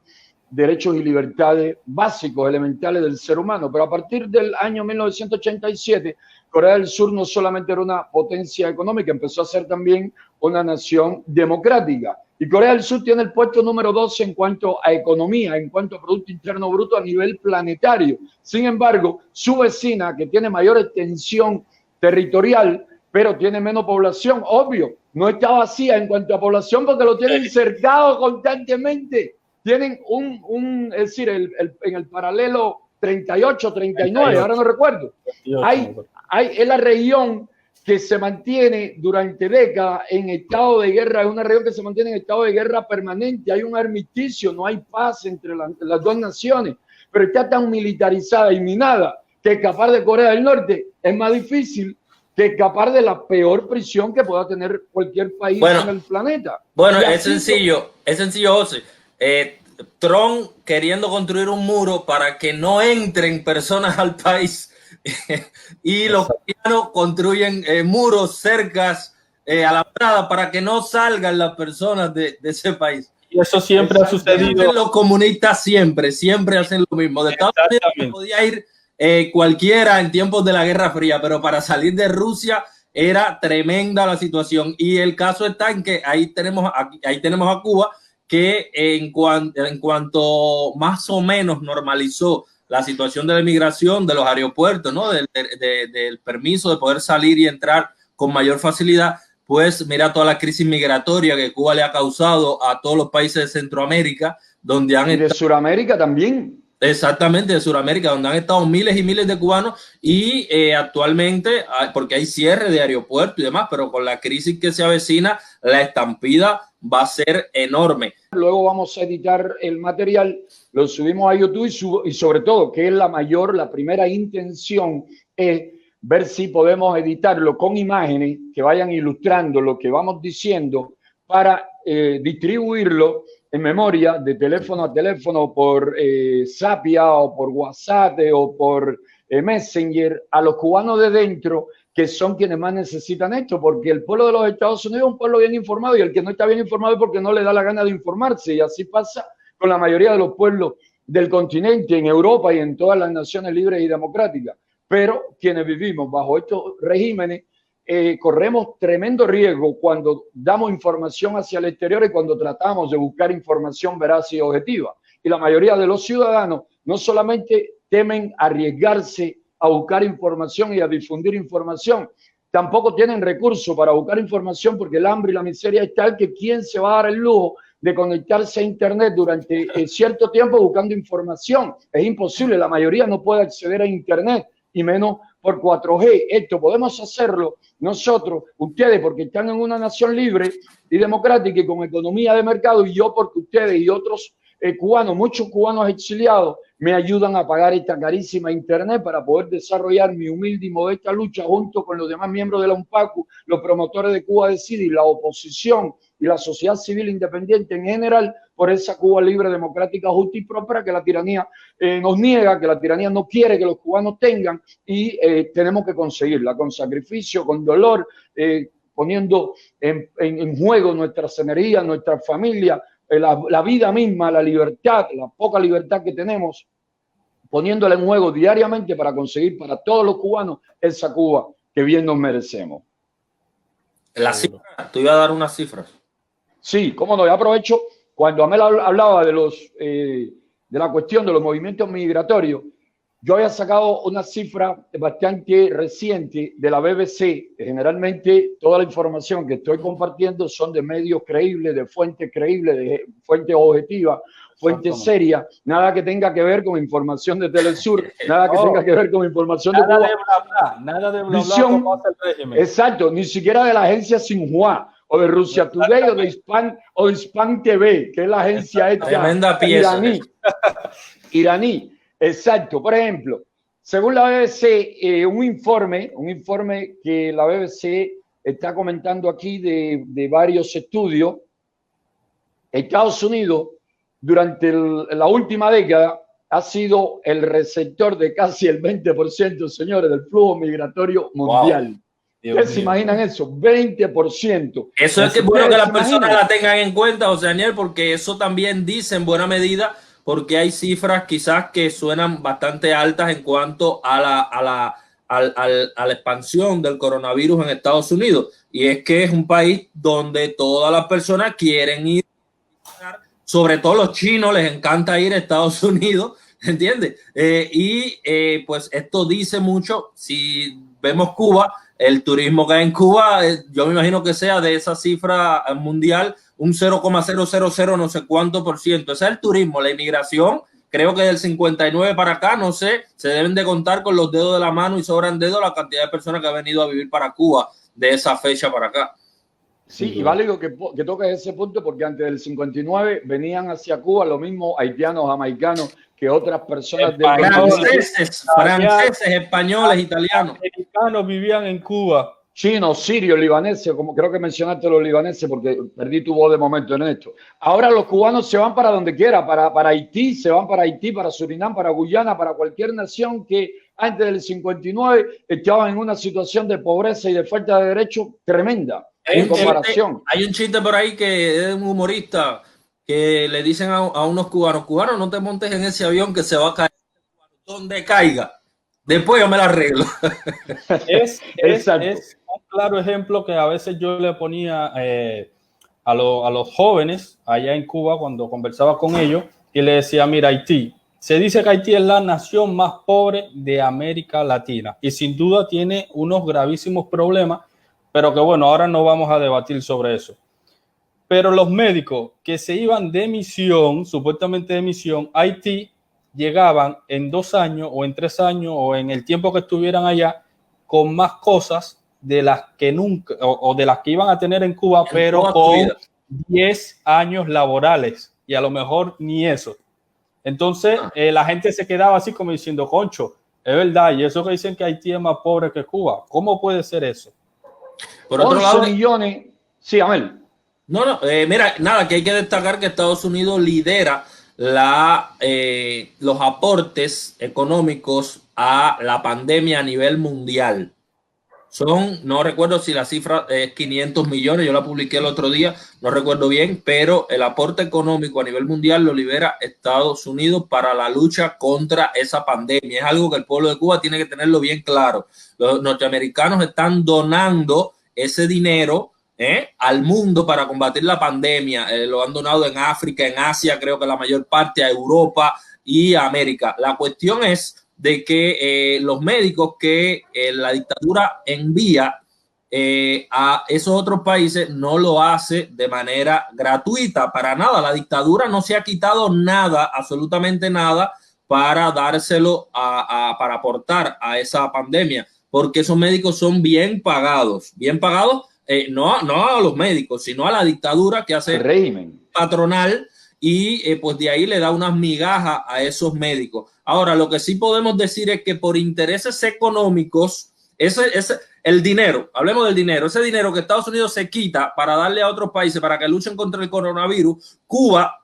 derechos y libertades básicos, elementales del ser humano. Pero a partir del año 1987, Corea del Sur no solamente era una potencia económica, empezó a ser también una nación democrática. Y Corea del Sur tiene el puesto número 12 en cuanto a economía, en cuanto a Producto Interno Bruto a nivel planetario. Sin embargo, su vecina, que tiene mayor extensión territorial, pero tiene menos población, obvio, no está vacía en cuanto a población porque lo tienen cercado constantemente. Tienen es decir, en el paralelo 38, 39, ahora no recuerdo. Es la región que se mantiene durante décadas en estado de guerra, es una región que se mantiene en estado de guerra permanente, hay un armisticio, no hay paz entre las dos naciones, pero está tan militarizada y minada que escapar de Corea del Norte es más difícil que escapar de la peor prisión que pueda tener cualquier país en el planeta. Bueno, es sencillo, José. Trump queriendo construir un muro para que no entren personas al país y los coreanos construyen muros, cercas, alambradas para que no salgan las personas de ese país. Y eso siempre ha sucedido. Los comunistas siempre hacen lo mismo. De Estados Unidos podía ir cualquiera en tiempos de la Guerra Fría, pero para salir de Rusia era tremenda la situación. Y el caso está en que ahí tenemos a Cuba, que en cuanto más o menos normalizó la situación de la inmigración, de los aeropuertos, ¿no? del permiso de poder salir y entrar con mayor facilidad, pues mira toda la crisis migratoria que Cuba le ha causado a todos los países de Centroamérica, donde han de Sudamérica también. Exactamente, de Sudamérica, donde han estado miles y miles de cubanos y actualmente, porque hay cierre de aeropuertos y demás, pero con la crisis que se avecina, la estampida va a ser enorme. Luego vamos a editar el material, lo subimos a YouTube y sobre todo, que es la primera intención es ver si podemos editarlo con imágenes que vayan ilustrando lo que vamos diciendo para distribuirlo en memoria de teléfono a teléfono por Zapia o por WhatsApp o por Messenger a los cubanos de dentro, que son quienes más necesitan esto, porque el pueblo de los Estados Unidos es un pueblo bien informado y el que no está bien informado es porque no le da la gana de informarse, y así pasa con la mayoría de los pueblos del continente, en Europa y en todas las naciones libres y democráticas. Pero quienes vivimos bajo estos regímenes corremos tremendo riesgo cuando damos información hacia el exterior y cuando tratamos de buscar información veraz y objetiva. Y la mayoría de los ciudadanos no solamente temen arriesgarse a buscar información y a difundir información, tampoco tienen recursos para buscar información porque el hambre y la miseria es tal que quién se va a dar el lujo de conectarse a internet durante cierto tiempo buscando información. Es imposible, la mayoría no puede acceder a internet y menos por 4G. Esto podemos hacerlo nosotros, ustedes, porque están en una nación libre y democrática y con economía de mercado, y yo porque ustedes y otros cubanos, muchos cubanos exiliados, me ayudan a pagar esta carísima internet para poder desarrollar mi humilde y modesta lucha junto con los demás miembros de la UNPACU, los promotores de Cuba Decide y la oposición y la sociedad civil independiente en general por esa Cuba libre, democrática, justa y próspera que la tiranía nos niega, que la tiranía no quiere que los cubanos tengan, y tenemos que conseguirla con sacrificio, con dolor, poniendo en juego nuestras energías, nuestra familia, la vida misma, la libertad, la poca libertad que tenemos, poniéndola en juego diariamente para conseguir para todos los cubanos esa Cuba que bien nos merecemos. La cifra, tú ibas a dar unas cifras. Sí, cómo no, ya aprovecho, cuando Amel hablaba de la cuestión de los movimientos migratorios, Yo había sacado una cifra bastante reciente de la BBC. Generalmente toda la información que estoy compartiendo son de medios creíbles, de fuentes creíbles, de fuentes objetivas, fuentes serias, nada que tenga que ver con información de Telesur, nada que tenga que ver con información de Cuba. Nada de bla bla como hace el régimen. Exacto, ni siquiera de la agencia Xinhua o de Rusia Today o de Hispan TV, que es la agencia iraní. Exacto. Por ejemplo, según la BBC, un informe que la BBC está comentando aquí de varios estudios, Estados Unidos durante la última década ha sido el receptor de casi el 20%, señores, del flujo migratorio mundial. Wow. ¿Ustedes se imaginan eso? 20%. Eso es que bueno que las personas la tengan en cuenta, José Daniel, porque eso también dice en buena medida, porque hay cifras quizás que suenan bastante altas en cuanto a la expansión del coronavirus en Estados Unidos. Y es que es un país donde todas las personas quieren ir, sobre todo los chinos les encanta ir a Estados Unidos, ¿entiendes? Pues esto dice mucho. Si vemos Cuba, el turismo que hay en Cuba, yo me imagino que sea de esa cifra mundial, un 0,000 no sé cuánto %. Ese es el turismo. La inmigración, creo que del 59 para acá, no sé, se deben de contar con los dedos de la mano y sobran dedos la cantidad de personas que han venido a vivir para Cuba de esa fecha para acá. Sí, y válido que toques ese punto, porque antes del 59 venían hacia Cuba los mismos haitianos, jamaicanos, que otras personas franceses, españoles, italianos. Americanos vivían en Cuba. Chinos, sirios, libaneses, como creo que mencionaste los libaneses, porque perdí tu voz de momento en esto. Ahora los cubanos se van para donde quiera, para Haití, se van para Haití, para Surinam, para Guyana, para cualquier nación que antes del 59 estaba en una situación de pobreza y de falta de derechos tremenda. En comparación. Hay un chiste por ahí que es un humorista que le dicen a unos cubanos, no te montes en ese avión que se va a caer donde caiga. Después yo me la arreglo. Es un claro ejemplo que a veces yo le ponía a los jóvenes allá en Cuba cuando conversaba con ellos y le decía, mira, Haití. Se dice que Haití es la nación más pobre de América Latina y sin duda tiene unos gravísimos problemas, pero que bueno, ahora no vamos a debatir sobre eso. Pero los médicos que se iban de misión, supuestamente de misión, a Haití, llegaban en 2 años o en 3 años o en el tiempo que estuvieran allá con más cosas de las que nunca o de las que iban a tener en Cuba, pero con 10 años laborales y a lo mejor ni eso. Entonces la gente se quedaba así como diciendo, concho, es verdad, y eso que dicen que Haití es más pobre que Cuba, ¿cómo puede ser eso? Por otro lado, millones. Sí, Amel. Mira, nada, que hay que destacar que Estados Unidos lidera los aportes económicos a la pandemia a nivel mundial. No recuerdo si la cifra es 500 millones, yo la publiqué el otro día, no recuerdo bien, pero el aporte económico a nivel mundial lo libera Estados Unidos para la lucha contra esa pandemia. Es algo que el pueblo de Cuba tiene que tenerlo bien claro. Los norteamericanos están donando ese dinero al mundo para combatir la pandemia. Lo han donado en África, en Asia, creo que la mayor parte, a Europa y a América. La cuestión es de que los médicos que la dictadura envía a esos otros países no lo hace de manera gratuita, para nada. La dictadura no se ha quitado nada, absolutamente nada, para dárselo para aportar a esa pandemia, porque esos médicos son bien pagados, no a los médicos, sino a la dictadura que hace el régimen patronal, y pues de ahí le da unas migajas a esos médicos. Ahora, lo que sí podemos decir es que por intereses económicos, el dinero, hablemos del dinero, ese dinero que Estados Unidos se quita para darle a otros países para que luchen contra el coronavirus, Cuba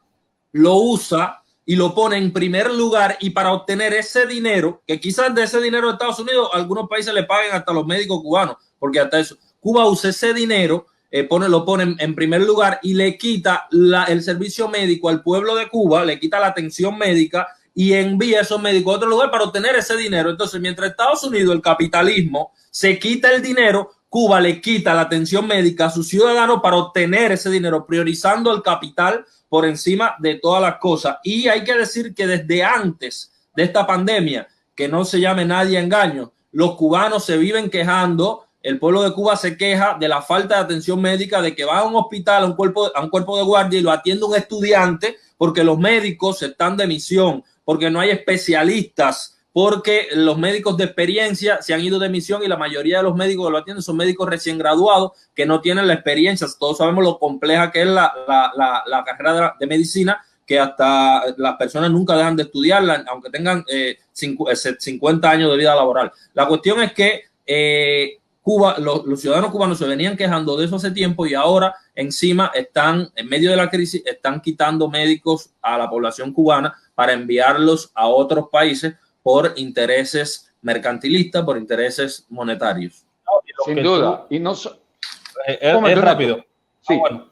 lo usa y lo pone en primer lugar, y para obtener ese dinero, que quizás de ese dinero de Estados Unidos algunos países le paguen hasta los médicos cubanos, porque hasta eso, Cuba usa ese dinero, lo pone en primer lugar y le quita el servicio médico al pueblo de Cuba, le quita la atención médica y envía a esos médicos a otro lugar para obtener ese dinero. Entonces, mientras Estados Unidos, el capitalismo, se quita el dinero, Cuba le quita la atención médica a sus ciudadanos para obtener ese dinero, priorizando el capital por encima de todas las cosas. Y hay que decir que desde antes de esta pandemia, que no se llame nadie a engaño. Los cubanos se viven quejando, el pueblo de Cuba se queja de la falta de atención médica, de que va a un hospital, a un cuerpo de guardia y lo atiende un estudiante, porque los médicos están de misión, porque no hay especialistas, porque los médicos de experiencia se han ido de misión y la mayoría de los médicos que lo atienden son médicos recién graduados que no tienen la experiencia. Todos sabemos lo compleja que es la carrera de medicina, que hasta las personas nunca dejan de estudiarla, aunque tengan 50 años de vida laboral. La cuestión es que Cuba, los ciudadanos cubanos se venían quejando de eso hace tiempo y ahora encima están, en medio de la crisis, están quitando médicos a la población cubana para enviarlos a otros países por intereses mercantilistas, por intereses monetarios. Sin duda. Y no es rápido. Sí. Bueno.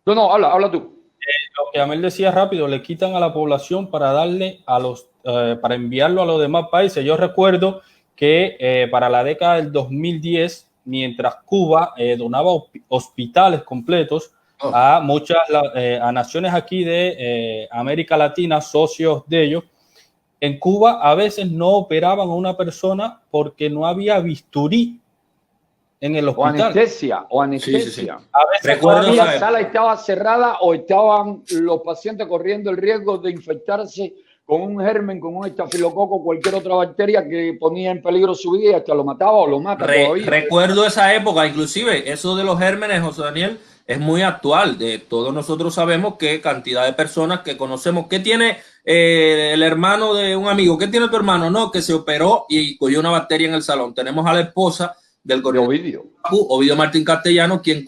No, habla tú. Lo que Amel decía rápido, le quitan a la población para darle a para enviarlo a los demás países. Yo recuerdo que para la década del 2010, mientras Cuba donaba hospitales completos a muchas a naciones aquí de América Latina, socios de ellos, en Cuba a veces no operaban a una persona porque no había bisturí en el hospital. O anestesia. Sí. A veces la sala estaba cerrada o estaban los pacientes corriendo el riesgo de infectarse con un germen, con un estafilococo, cualquier otra bacteria que ponía en peligro su vida y hasta lo mataba o lo mata todavía. Recuerdo esa época, inclusive eso de los gérmenes, José Daniel, es muy actual. Todos nosotros sabemos qué cantidad de personas que conocemos. ¿Qué tiene el hermano de un amigo? ¿Qué tiene tu hermano? No, que se operó y cogió una bacteria en el salón. Tenemos a la esposa del Ovidio Martín Castellano, quien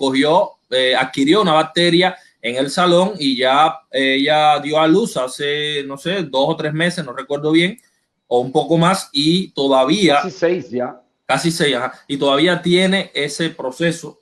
adquirió una bacteria en el salón y ya ella dio a luz hace, no sé, 2 o 3 meses, no recuerdo bien, o un poco más, y todavía... Casi 6, ajá, y todavía tiene ese proceso,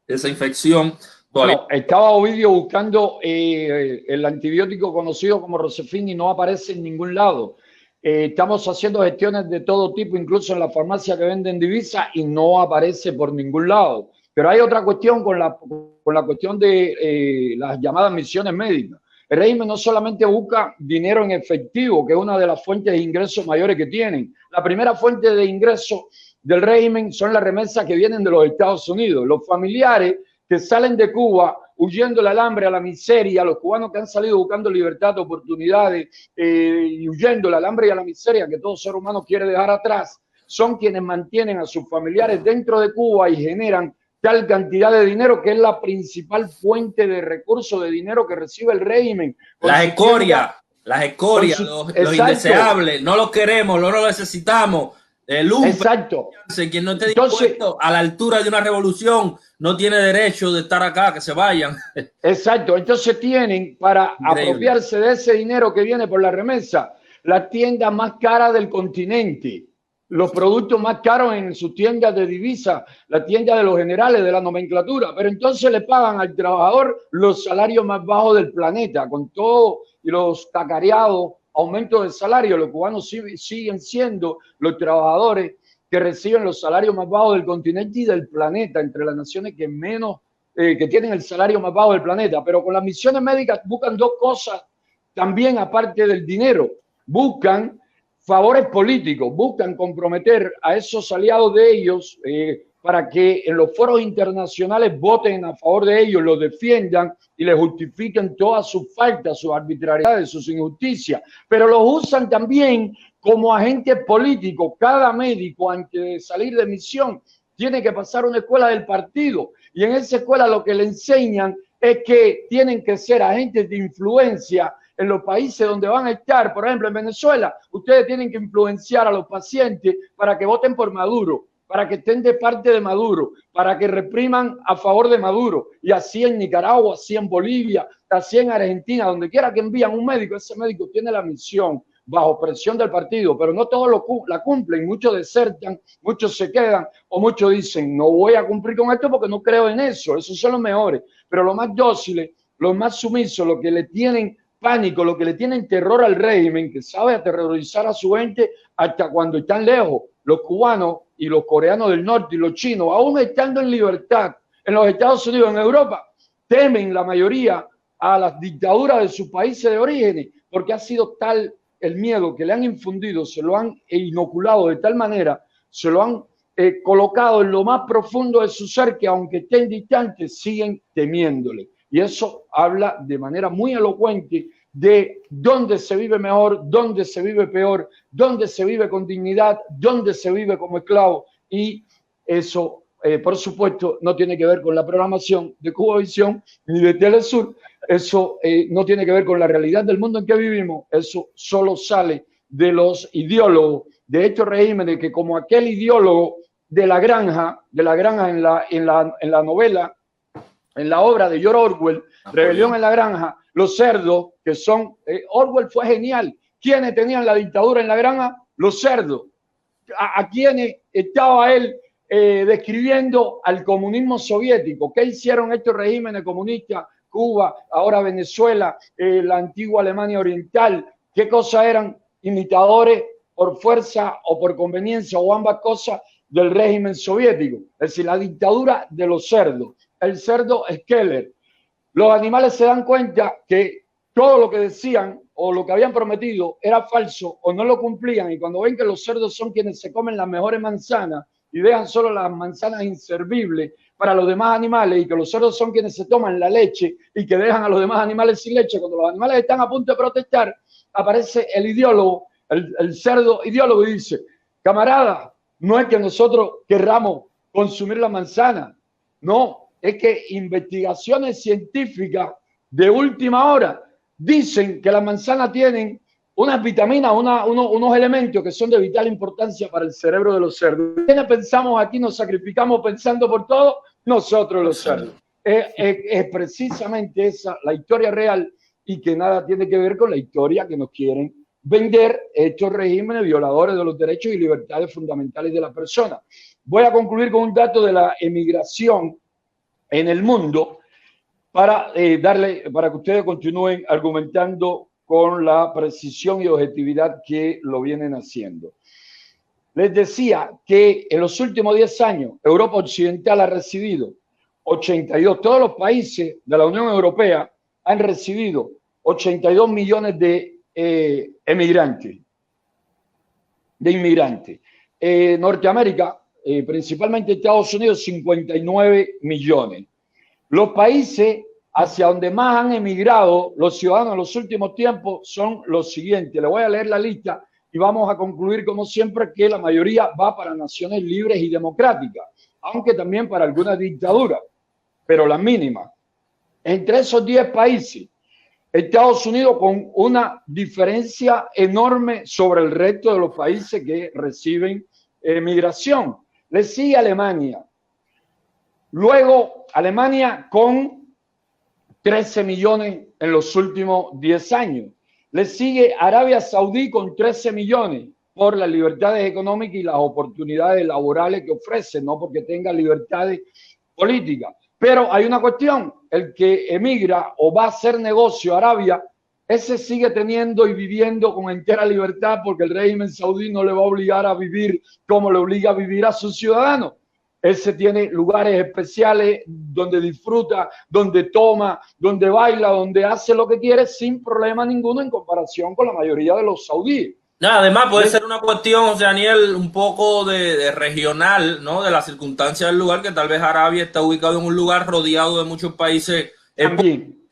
esa infección. Bueno, estaba Ovidio buscando el antibiótico conocido como Rosefin y no aparece en ningún lado. Estamos haciendo gestiones de todo tipo, incluso en la farmacia que venden divisas, y no aparece por ningún lado. Pero hay otra cuestión con la cuestión de las llamadas misiones médicas. El régimen no solamente busca dinero en efectivo, que es una de las fuentes de ingresos mayores que tienen. La primera fuente de ingresos del régimen son las remesas que vienen de los Estados Unidos. Los familiares que salen de Cuba huyendo del hambre, a la miseria, los cubanos que han salido buscando libertad, oportunidades y huyendo del hambre y a la miseria que todo ser humano quiere dejar atrás, son quienes mantienen a sus familiares dentro de Cuba y generan tal cantidad de dinero que es la principal fuente de recursos de dinero que recibe el régimen. Las escorias, los indeseables, no los queremos, no los necesitamos. Exacto. Quien no esté dispuesto a la altura de una revolución no tiene derecho de estar acá, que se vayan. Exacto. Entonces tienen para apropiarse de ese dinero que viene por la remesa la tienda más cara del continente, los productos más caros en sus tiendas de divisas, la tienda de los generales, de la nomenclatura, pero entonces le pagan al trabajador los salarios más bajos del planeta, con todo y los cacareados aumento del salario. Los cubanos siguen siendo los trabajadores que reciben los salarios más bajos del continente y del planeta, entre las naciones que menos, que tienen el salario más bajo del planeta. Pero con las misiones médicas buscan 2 cosas también, aparte del dinero. Buscan favores políticos, buscan comprometer a esos aliados de ellos para que en los foros internacionales voten a favor de ellos, los defiendan y les justifiquen todas sus faltas, sus arbitrariedades, sus injusticias, pero los usan también como agentes políticos. Cada médico, antes de salir de misión, tiene que pasar una escuela del partido y en esa escuela lo que le enseñan es que tienen que ser agentes de influencia en los países donde van a estar. Por ejemplo, en Venezuela, ustedes tienen que influenciar a los pacientes para que voten por Maduro, para que estén de parte de Maduro, para que repriman a favor de Maduro. Y así en Nicaragua, así en Bolivia, así en Argentina, donde quiera que envían un médico, ese médico tiene la misión bajo presión del partido, pero no todos la cumplen. Muchos desertan, muchos se quedan o muchos dicen, no voy a cumplir con esto porque no creo en eso. Esos son los mejores. Pero los más dóciles, los más sumisos, los que le tienen pánico, los que le tienen terror al régimen, que sabe aterrorizar a su gente hasta cuando están lejos. Los cubanos y los coreanos del norte y los chinos, aún estando en libertad en los Estados Unidos, en Europa, temen la mayoría a las dictaduras de sus países de origen, porque ha sido tal el miedo que le han infundido, se lo han inoculado de tal manera, se lo han colocado en lo más profundo de su ser, que aunque estén distantes, siguen temiéndole. Y eso habla de manera muy elocuente de dónde se vive mejor, dónde se vive peor, dónde se vive con dignidad, dónde se vive como esclavo. Y eso, por supuesto, no tiene que ver con la programación de Cubavisión ni de Telesur. Eso no tiene que ver con la realidad del mundo en que vivimos. Eso solo sale de los ideólogos de estos regímenes, que como aquel ideólogo de la granja en la novela, en la obra de George Orwell, Rebelión en la Granja, los cerdos, que son... Orwell fue genial. ¿Quiénes tenían la dictadura en la granja? Los cerdos. ¿A quiénes estaba él describiendo? Al comunismo soviético. ¿Qué hicieron estos regímenes comunistas? Cuba, ahora Venezuela, la antigua Alemania Oriental. ¿Qué cosas eran? Imitadores por fuerza o por conveniencia, o ambas cosas, del régimen soviético. Es decir, la dictadura de los cerdos. El cerdo Skeller. Los animales se dan cuenta que todo lo que decían o lo que habían prometido era falso o no lo cumplían, y cuando ven que los cerdos son quienes se comen las mejores manzanas y dejan solo las manzanas inservibles para los demás animales, y que los cerdos son quienes se toman la leche y que dejan a los demás animales sin leche, cuando los animales están a punto de protestar, aparece el ideólogo, el cerdo ideólogo, y dice: camarada, no es que nosotros querramos consumir la manzana, no, es que investigaciones científicas de última hora dicen que las manzanas tienen unas vitaminas, unos elementos que son de vital importancia para el cerebro de los cerdos. ¿Quiénes pensamos aquí, nos sacrificamos pensando por todo? Nosotros los cerdos. Es precisamente esa la historia real, y que nada tiene que ver con la historia que nos quieren vender estos regímenes violadores de los derechos y libertades fundamentales de la persona. Voy a concluir con un dato de la emigración en el mundo para para que ustedes continúen argumentando con la precisión y objetividad que lo vienen haciendo. Les decía que en los últimos 10 años Europa Occidental ha recibido 82, todos los países de la Unión Europea han recibido 82 millones de inmigrantes. Norteamérica, principalmente Estados Unidos, 59 millones. Los países hacia donde más han emigrado los ciudadanos en los últimos tiempos son los siguientes. Les voy a leer la lista y vamos a concluir, como siempre, que la mayoría va para naciones libres y democráticas, aunque también para algunas dictaduras, pero las mínimas. Entre esos 10 países, Estados Unidos con una diferencia enorme sobre el resto de los países que reciben migración. Le sigue Alemania. Luego, Alemania con 13 millones en los últimos 10 años. Le sigue Arabia Saudí con 13 millones por las libertades económicas y las oportunidades laborales que ofrece, no porque tenga libertades políticas. Pero hay una cuestión: el que emigra o va a hacer negocio a Arabia, ese sigue teniendo y viviendo con entera libertad, porque el régimen saudí no le va a obligar a vivir como le obliga a vivir a sus ciudadanos. Ese tiene lugares especiales donde disfruta, donde toma, donde baila, donde hace lo que quiere sin problema ninguno en comparación con la mayoría de los saudíes. Además puede ser una cuestión, José Daniel, un poco de regional, ¿no? De la circunstancia del lugar, que tal vez Arabia está ubicado en un lugar rodeado de muchos países.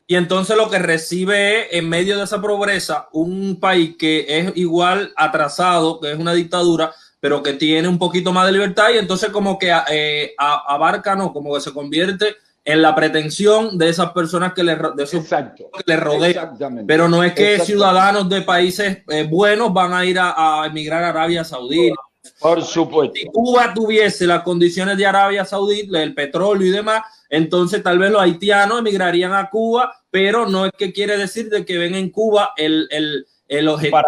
Y entonces lo que recibe es, en medio de esa pobreza, un país que es igual atrasado, que es una dictadura, pero que tiene un poquito más de libertad, y entonces como que abarca, ¿no? Como que se convierte en la pretensión de esas personas que le rodean. Pero no es que ciudadanos de países buenos van a ir a emigrar a Arabia Saudí. Por supuesto. Si Cuba tuviese las condiciones de Arabia Saudí, el petróleo y demás, entonces tal vez los haitianos emigrarían a Cuba, pero no es que quiere decir de que ven en Cuba el objetivo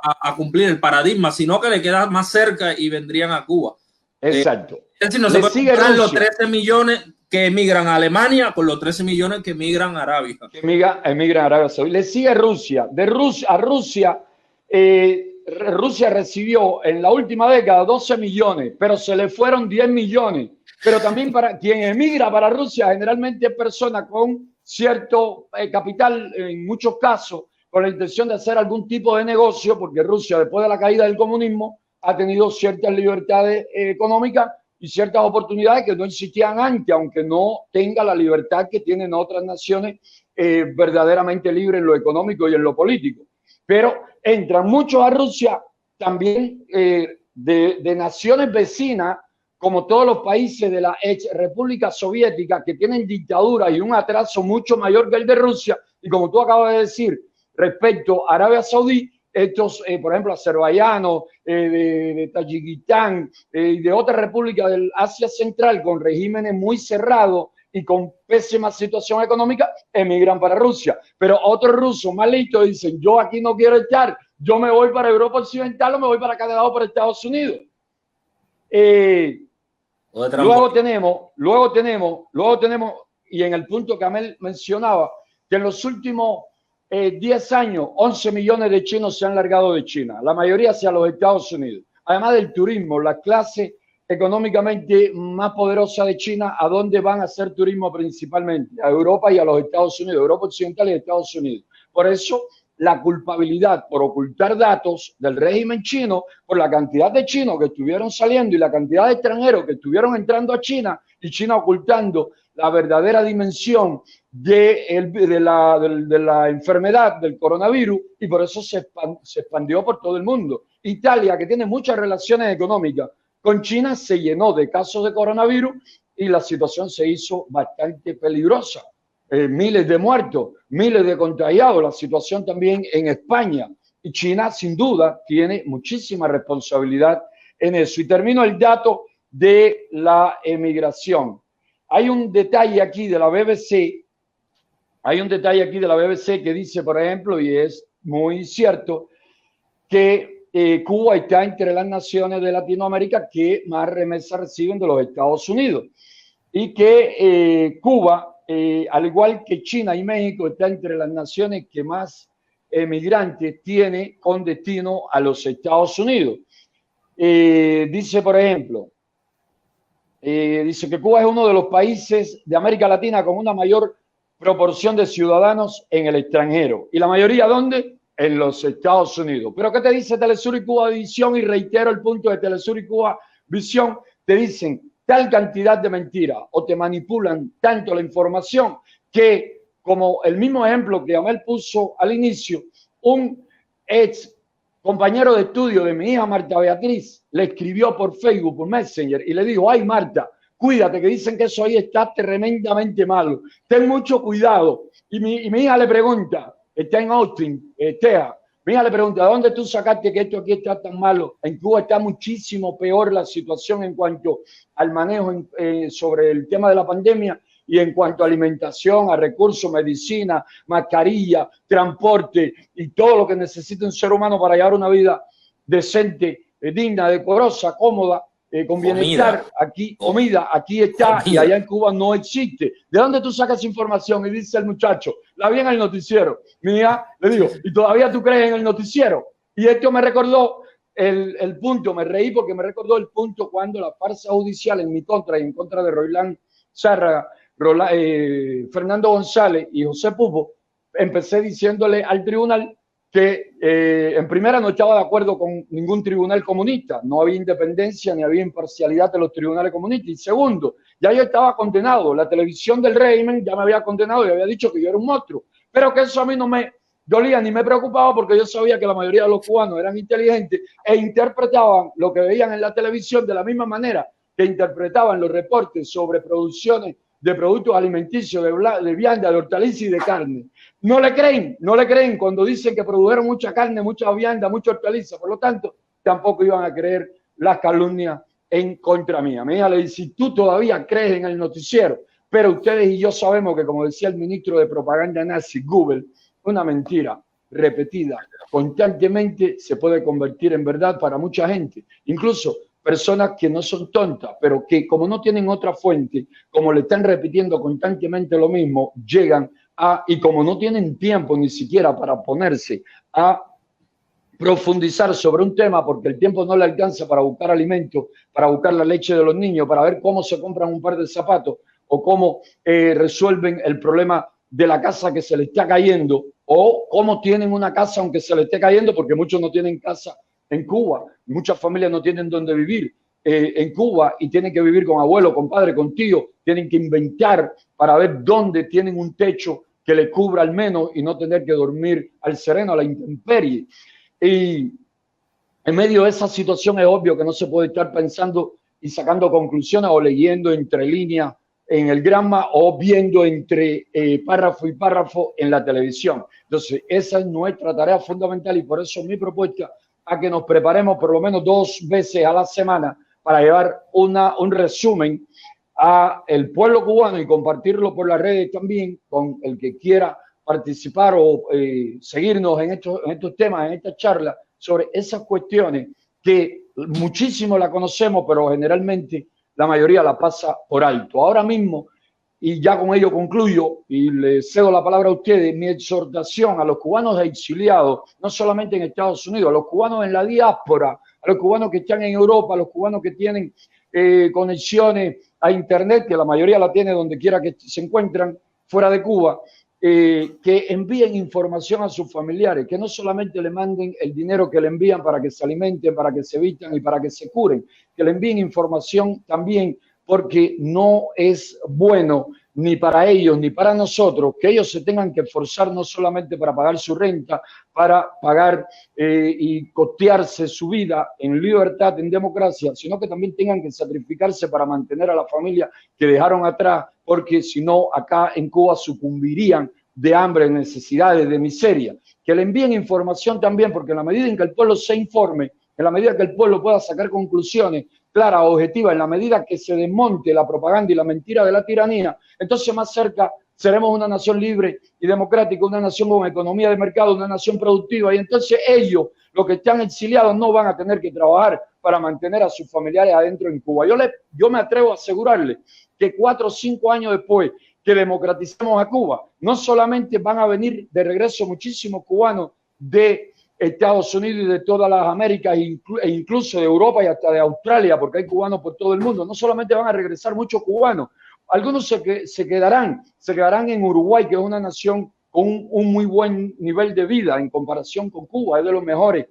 a cumplir el paradigma, sino que le queda más cerca y vendrían a Cuba. Exacto. Es decir, no se puede comparar los 13 millones que emigran a Alemania con los 13 millones que emigran a Arabia. Que emigran a Arabia Saudí. Le sigue Rusia. De Rusia a Rusia, Rusia recibió en la última década 12 millones, pero se le fueron 10 millones. Pero también para quien emigra para Rusia generalmente es persona con cierto capital, en muchos casos, con la intención de hacer algún tipo de negocio, porque Rusia, después de la caída del comunismo, ha tenido ciertas libertades económicas y ciertas oportunidades que no existían antes, aunque no tenga la libertad que tienen otras naciones verdaderamente libres en lo económico y en lo político. Pero entran muchos a Rusia también de naciones vecinas, como todos los países de la ex República Soviética, que tienen dictadura y un atraso mucho mayor que el de Rusia, y como tú acabas de decir, respecto a Arabia Saudí, estos, por ejemplo, azerbaiyanos, de Tayikistán y de otras repúblicas del Asia Central con regímenes muy cerrados y con pésima situación económica, emigran para Rusia. Pero otros rusos más listos dicen, yo aquí no quiero estar, yo me voy para Europa Occidental o me voy para Canadá o para Estados Unidos. Luego tenemos, y en el punto que Amel mencionaba, que en los últimos 10 años, 11 millones de chinos se han largado de China, la mayoría hacia los Estados Unidos. Además del turismo, la clase económicamente más poderosa de China, ¿a dónde van a hacer turismo principalmente? A Europa y a los Estados Unidos, Europa Occidental y Estados Unidos. Por eso, la culpabilidad por ocultar datos del régimen chino, por la cantidad de chinos que estuvieron saliendo y la cantidad de extranjeros que estuvieron entrando a China y China ocultando la verdadera dimensión de la enfermedad del coronavirus, y por eso se expandió por todo el mundo. Italia, que tiene muchas relaciones económicas con China, se llenó de casos de coronavirus y la situación se hizo bastante peligrosa. Miles de muertos, miles de contagiados, la situación también en España. Y China, sin duda, tiene muchísima responsabilidad en eso. Y termino el dato de la emigración. Hay un detalle aquí de la BBC, que dice, por ejemplo, y es muy cierto, que Cuba está entre las naciones de Latinoamérica que más remesas reciben de los Estados Unidos. Y que Cuba, al igual que China y México, está entre las naciones que más emigrantes tiene con destino a los Estados Unidos. Dice, por ejemplo, dice que Cuba es uno de los países de América Latina con una mayor proporción de ciudadanos en el extranjero. ¿Y la mayoría dónde? En los Estados Unidos. ¿Pero qué te dice Telesur y Cuba Visión? Y reitero el punto de Telesur y Cuba Visión. Te dicen tal cantidad de mentiras o te manipulan tanto la información que, como el mismo ejemplo que Amel puso al inicio, un ex compañero de estudio de mi hija Marta Beatriz le escribió por Facebook, por Messenger, y le dijo, ay Marta, cuídate, que dicen que eso ahí está tremendamente malo, ten mucho cuidado. Y mi hija le pregunta, está en Austin, Tea, mi hija le pregunta, ¿de dónde tú sacaste que esto aquí está tan malo? En Cuba está muchísimo peor la situación en cuanto al manejo sobre el tema de la pandemia y en cuanto a alimentación, a recursos, medicina, mascarilla, transporte y todo lo que necesita un ser humano para llevar una vida decente, digna, decorosa, cómoda, con bienestar. Aquí está, y allá en Cuba no existe. ¿De dónde tú sacas información? Y dice el muchacho, la vi en el noticiero. Mi hija le digo, ¿y todavía tú crees en el noticiero? Y esto me recordó el punto, me reí porque me recordó el punto cuando la farsa judicial en mi contra y en contra de Roilán Zárraga, Fernando González y José Pupo, empecé diciéndole al tribunal que en primera no estaba de acuerdo con ningún tribunal comunista, no había independencia ni había imparcialidad de los tribunales comunistas. Y segundo, ya yo estaba condenado, la televisión del régimen ya me había condenado y había dicho que yo era un monstruo, pero que eso a mí no me dolía ni me preocupaba porque yo sabía que la mayoría de los cubanos eran inteligentes e interpretaban lo que veían en la televisión de la misma manera que interpretaban los reportes sobre producciones de productos alimenticios, de vianda, de hortalizas y de carne. No le creen cuando dicen que produjeron mucha carne, mucha vianda, mucha hortaliza. Por lo tanto, tampoco iban a creer las calumnias en contra mía. Mi hija le dice, tú todavía crees en el noticiero, pero ustedes y yo sabemos que, como decía el ministro de propaganda nazi, Google, una mentira repetida constantemente se puede convertir en verdad para mucha gente. Incluso personas que no son tontas, pero que como no tienen otra fuente, como le están repitiendo constantemente lo mismo, llegan a, y como no tienen tiempo ni siquiera para ponerse a profundizar sobre un tema, porque el tiempo no le alcanza para buscar alimentos, para buscar la leche de los niños, para ver cómo se compran un par de zapatos o cómo resuelven el problema de la casa que se le está cayendo o cómo tienen una casa aunque se le esté cayendo, porque muchos no tienen casa en Cuba, muchas familias no tienen dónde vivir en Cuba y tienen que vivir con abuelo, con padre, con tío, tienen que inventar para ver dónde tienen un techo que le cubra al menos y no tener que dormir al sereno, a la intemperie. Y en medio de esa situación es obvio que no se puede estar pensando y sacando conclusiones o leyendo entre líneas en el Granma o viendo entre párrafo y párrafo en la televisión. Entonces, esa es nuestra tarea fundamental y por eso mi propuesta a que nos preparemos por lo menos 2 veces a la semana para llevar un resumen a el pueblo cubano y compartirlo por las redes también con el que quiera participar o seguirnos en estos temas, en esta charla, sobre esas cuestiones que muchísimo la conocemos, pero generalmente la mayoría la pasa por alto. Ahora mismo, y ya con ello concluyo y le cedo la palabra a ustedes, mi exhortación a los cubanos exiliados, no solamente en Estados Unidos, a los cubanos en la diáspora, a los cubanos que están en Europa, a los cubanos que tienen conexiones a Internet, que la mayoría la tiene donde quiera que se encuentran fuera de Cuba, que envíen información a sus familiares, que no solamente le manden el dinero que le envían para que se alimenten, para que se vistan y para que se curen, que le envíen información también, porque no es bueno ni para ellos ni para nosotros que ellos se tengan que esforzar no solamente para pagar su renta, para pagar y costearse su vida en libertad, en democracia, sino que también tengan que sacrificarse para mantener a la familia que dejaron atrás, porque si no, acá en Cuba sucumbirían de hambre, de necesidades, de miseria. Que le envíen información también, porque en la medida en que el pueblo se informe, en la medida que el pueblo pueda sacar conclusiones claras, objetivas, en la medida que se desmonte la propaganda y la mentira de la tiranía, entonces más cerca seremos una nación libre y democrática, una nación con economía de mercado, una nación productiva, y entonces ellos, los que están exiliados, no van a tener que trabajar para mantener a sus familiares adentro en Cuba. Yo me atrevo a asegurarles que 4 o 5 años después que democraticemos a Cuba, no solamente van a venir de regreso muchísimos cubanos de Estados Unidos y de todas las Américas e incluso de Europa y hasta de Australia, porque hay cubanos por todo el mundo. No solamente van a regresar muchos cubanos, algunos se quedarán en Uruguay, que es una nación con un muy buen nivel de vida en comparación con Cuba, es de los mejores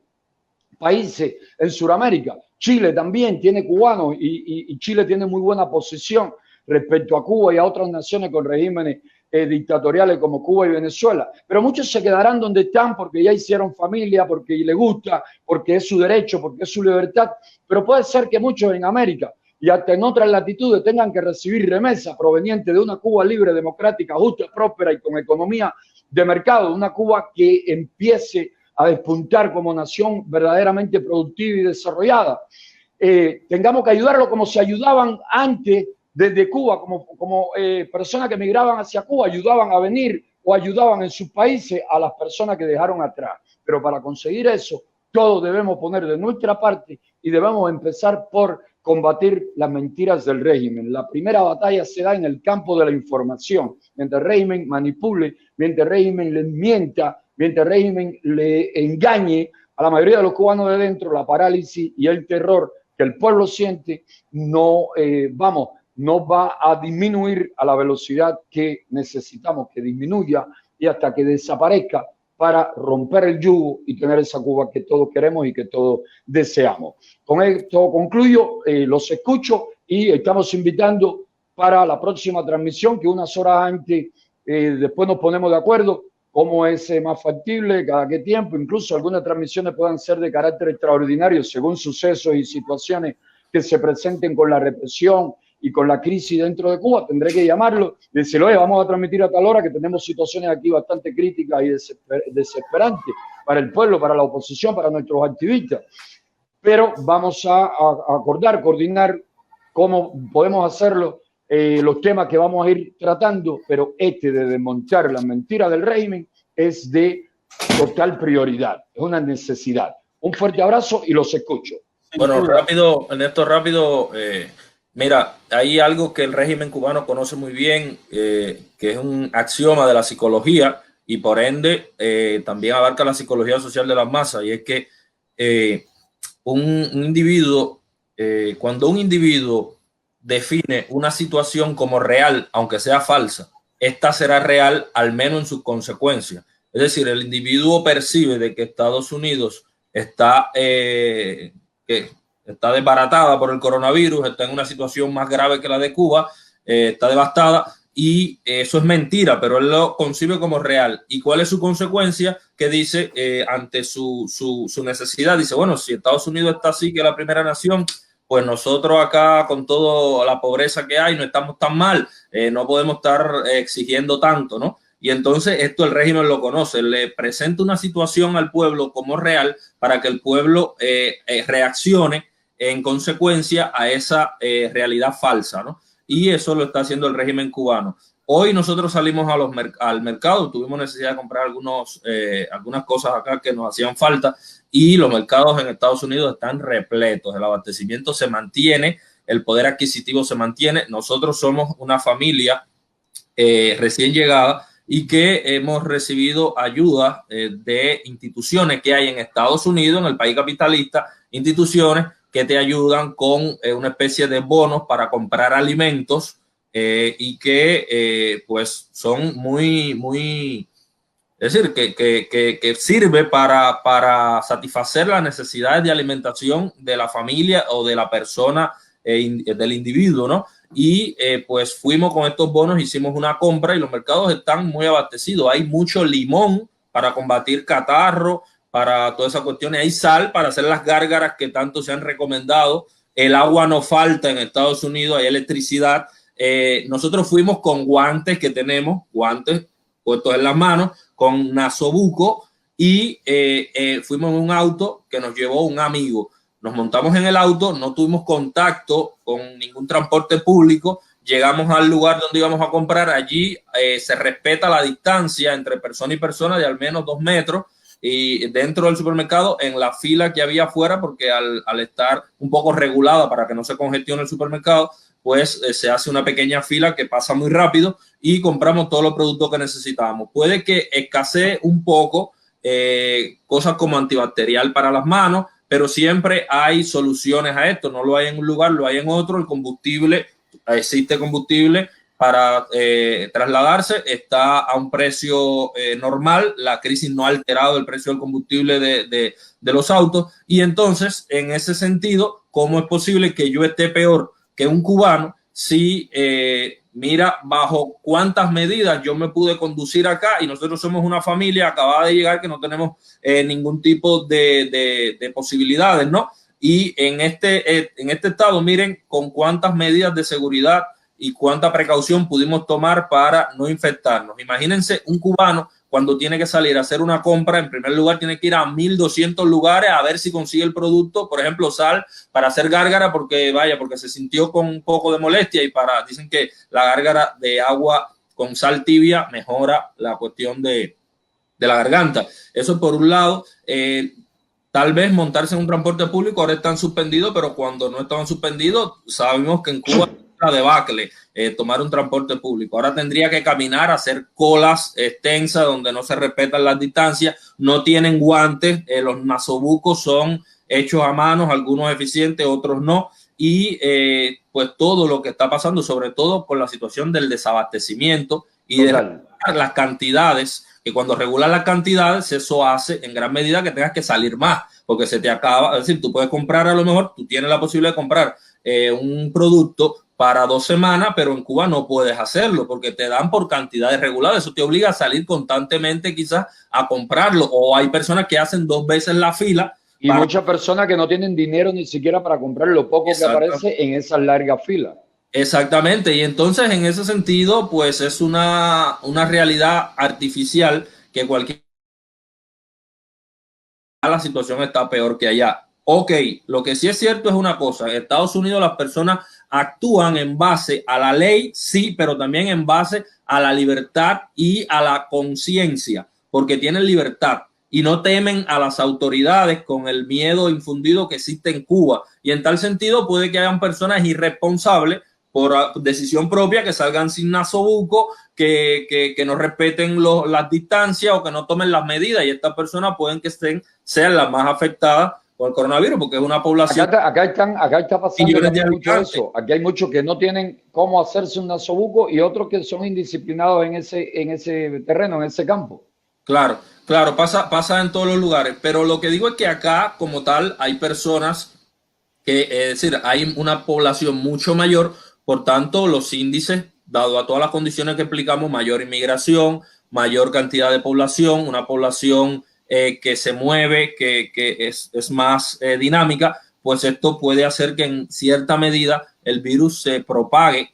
países en Sudamérica. Chile también tiene cubanos y Chile tiene muy buena posición respecto a Cuba y a otras naciones con regímenes dictatoriales como Cuba y Venezuela. Pero muchos se quedarán donde están porque ya hicieron familia, porque les gusta, porque es su derecho, porque es su libertad. Pero puede ser que muchos en América y hasta en otras latitudes tengan que recibir remesas provenientes de una Cuba libre, democrática, justa, próspera y con economía de mercado, una Cuba que empiece a despuntar como nación verdaderamente productiva y desarrollada. Tengamos que ayudarlo como se ayudaban antes desde Cuba, como personas que migraban hacia Cuba, ayudaban a venir o ayudaban en sus países a las personas que dejaron atrás. Pero para conseguir eso, todos debemos poner de nuestra parte y debemos empezar por combatir las mentiras del régimen. La primera batalla se da en el campo de la información. Mientras el régimen manipule, mientras el régimen le mienta, mientras el régimen le engañe a la mayoría de los cubanos de dentro, la parálisis y el terror que el pueblo siente no va a disminuir a la velocidad que necesitamos que disminuya y hasta que desaparezca para romper el yugo y tener esa Cuba que todos queremos y que todos deseamos. Con esto concluyo, los escucho y estamos invitando para la próxima transmisión, que unas horas antes, después nos ponemos de acuerdo cómo es más factible, cada qué tiempo, incluso algunas transmisiones puedan ser de carácter extraordinario según sucesos y situaciones que se presenten con la represión y con la crisis dentro de Cuba. Tendré que llamarlo y decirle, oye, vamos a transmitir a tal hora que tenemos situaciones aquí bastante críticas y desesperantes para el pueblo, para la oposición, para nuestros activistas. Pero vamos a coordinar cómo podemos hacerlo, los temas que vamos a ir tratando, pero de desmontar la mentira del régimen es de total prioridad, es una necesidad. Un fuerte abrazo y los escucho. Bueno, rápido, Ernesto, rápido. Mira, hay algo que el régimen cubano conoce muy bien, que es un axioma de la psicología y por ende también abarca la psicología social de las masas, y es que un individuo, cuando un individuo define una situación como real, aunque sea falsa, esta será real, al menos en sus consecuencias. Es decir, el individuo percibe de que Estados Unidos está, que está desbaratada por el coronavirus, está en una situación más grave que la de Cuba, está devastada, y eso es mentira, pero él lo concibe como real. ¿Y cuál es su consecuencia? Que dice, ante su necesidad, dice, bueno, si Estados Unidos está así, que es la primera nación, pues nosotros acá con toda la pobreza que hay no estamos tan mal, no podemos estar exigiendo tanto, ¿no? Y entonces esto el régimen lo conoce, le presenta una situación al pueblo como real para que el pueblo reaccione en consecuencia a esa realidad falsa, ¿no? Y eso lo está haciendo el régimen cubano. Hoy nosotros salimos al mercado, tuvimos necesidad de comprar algunas cosas acá que nos hacían falta, y los mercados en Estados Unidos están repletos, el abastecimiento se mantiene, el poder adquisitivo se mantiene. Nosotros somos una familia recién llegada y que hemos recibido ayuda de instituciones que hay en Estados Unidos, en el país capitalista, instituciones que te ayudan con una especie de bonos para comprar alimentos y que pues son muy, es decir, que sirve para satisfacer las necesidades de alimentación de la familia o de la persona, del individuo, ¿no? Y pues fuimos con estos bonos, hicimos una compra y los mercados están muy abastecidos. Hay mucho limón para combatir catarro, para todas esas cuestiones. Hay sal para hacer las gárgaras que tanto se han recomendado. El agua no falta en Estados Unidos, hay electricidad. Nosotros fuimos con guantes que tenemos, guantes puestos en las manos, con nasobuco, y fuimos en un auto que nos llevó un amigo. Nos montamos en el auto, no tuvimos contacto con ningún transporte público, llegamos al lugar donde íbamos a comprar. Allí se respeta la distancia entre persona y persona de al menos 2 metros, y dentro del supermercado, en la fila que había afuera, porque al estar un poco regulada para que no se congestione el supermercado, pues se hace una pequeña fila que pasa muy rápido y compramos todos los productos que necesitábamos. Puede que escasee un poco cosas como antibacterial para las manos, pero siempre hay soluciones a esto. No lo hay en un lugar, lo hay en otro. El combustible, existe combustible para trasladarse, está a un precio normal. La crisis no ha alterado el precio del combustible de los autos, y entonces, en ese sentido, ¿cómo es posible que yo esté peor que un cubano si mira bajo cuántas medidas yo me pude conducir acá? Y nosotros somos una familia acabada de llegar que no tenemos ningún tipo de posibilidades, ¿no? Y en este estado, miren con cuántas medidas de seguridad y cuánta precaución pudimos tomar para no infectarnos. Imagínense un cubano cuando tiene que salir a hacer una compra. En primer lugar tiene que ir a 1.200 lugares a ver si consigue el producto, por ejemplo sal para hacer gárgara, porque se sintió con un poco de molestia, y dicen que la gárgara de agua con sal tibia mejora la cuestión de la garganta. Eso por un lado. Tal vez montarse en un transporte público, ahora están suspendidos, pero cuando no estaban suspendidos, sabemos que en Cuba debacle tomar un transporte público. Ahora tendría que caminar, hacer colas extensas donde no se respetan las distancias, no tienen guantes, los nasobucos son hechos a mano, algunos eficientes, otros no, y pues todo lo que está pasando, sobre todo por la situación del desabastecimiento y de las cantidades, que cuando regulan las cantidades, eso hace en gran medida que tengas que salir más, porque se te acaba. Es decir, tú puedes comprar, a lo mejor tú tienes la posibilidad de comprar un producto para 2 semanas, pero en Cuba no puedes hacerlo porque te dan por cantidades reguladas. Eso te obliga a salir constantemente quizás a comprarlo, o hay personas que hacen 2 veces la fila. Y muchas personas que no tienen dinero ni siquiera para comprar lo poco que aparece en esas largas filas. Exactamente, y entonces en ese sentido pues es una realidad artificial que la situación está peor que allá. Ok, lo que sí es cierto es una cosa: en Estados Unidos las personas actúan en base a la ley, sí, pero también en base a la libertad y a la conciencia, porque tienen libertad y no temen a las autoridades con el miedo infundido que existe en Cuba. Y en tal sentido puede que hayan personas irresponsables por decisión propia que salgan sin nasobuco, que no respeten las distancias o que no tomen las medidas, y estas personas pueden que sean las más afectadas el coronavirus, porque es una población. Acá está pasando mucho eso. Aquí hay muchos que no tienen cómo hacerse un nasobuco y otros que son indisciplinados en ese terreno, en ese campo. Claro, pasa en todos los lugares, pero lo que digo es que acá, como tal, hay personas que, es decir, hay una población mucho mayor, por tanto, los índices, dado a todas las condiciones que explicamos, mayor inmigración, mayor cantidad de población, una población que se mueve, que es más dinámica, pues esto puede hacer que en cierta medida el virus se propague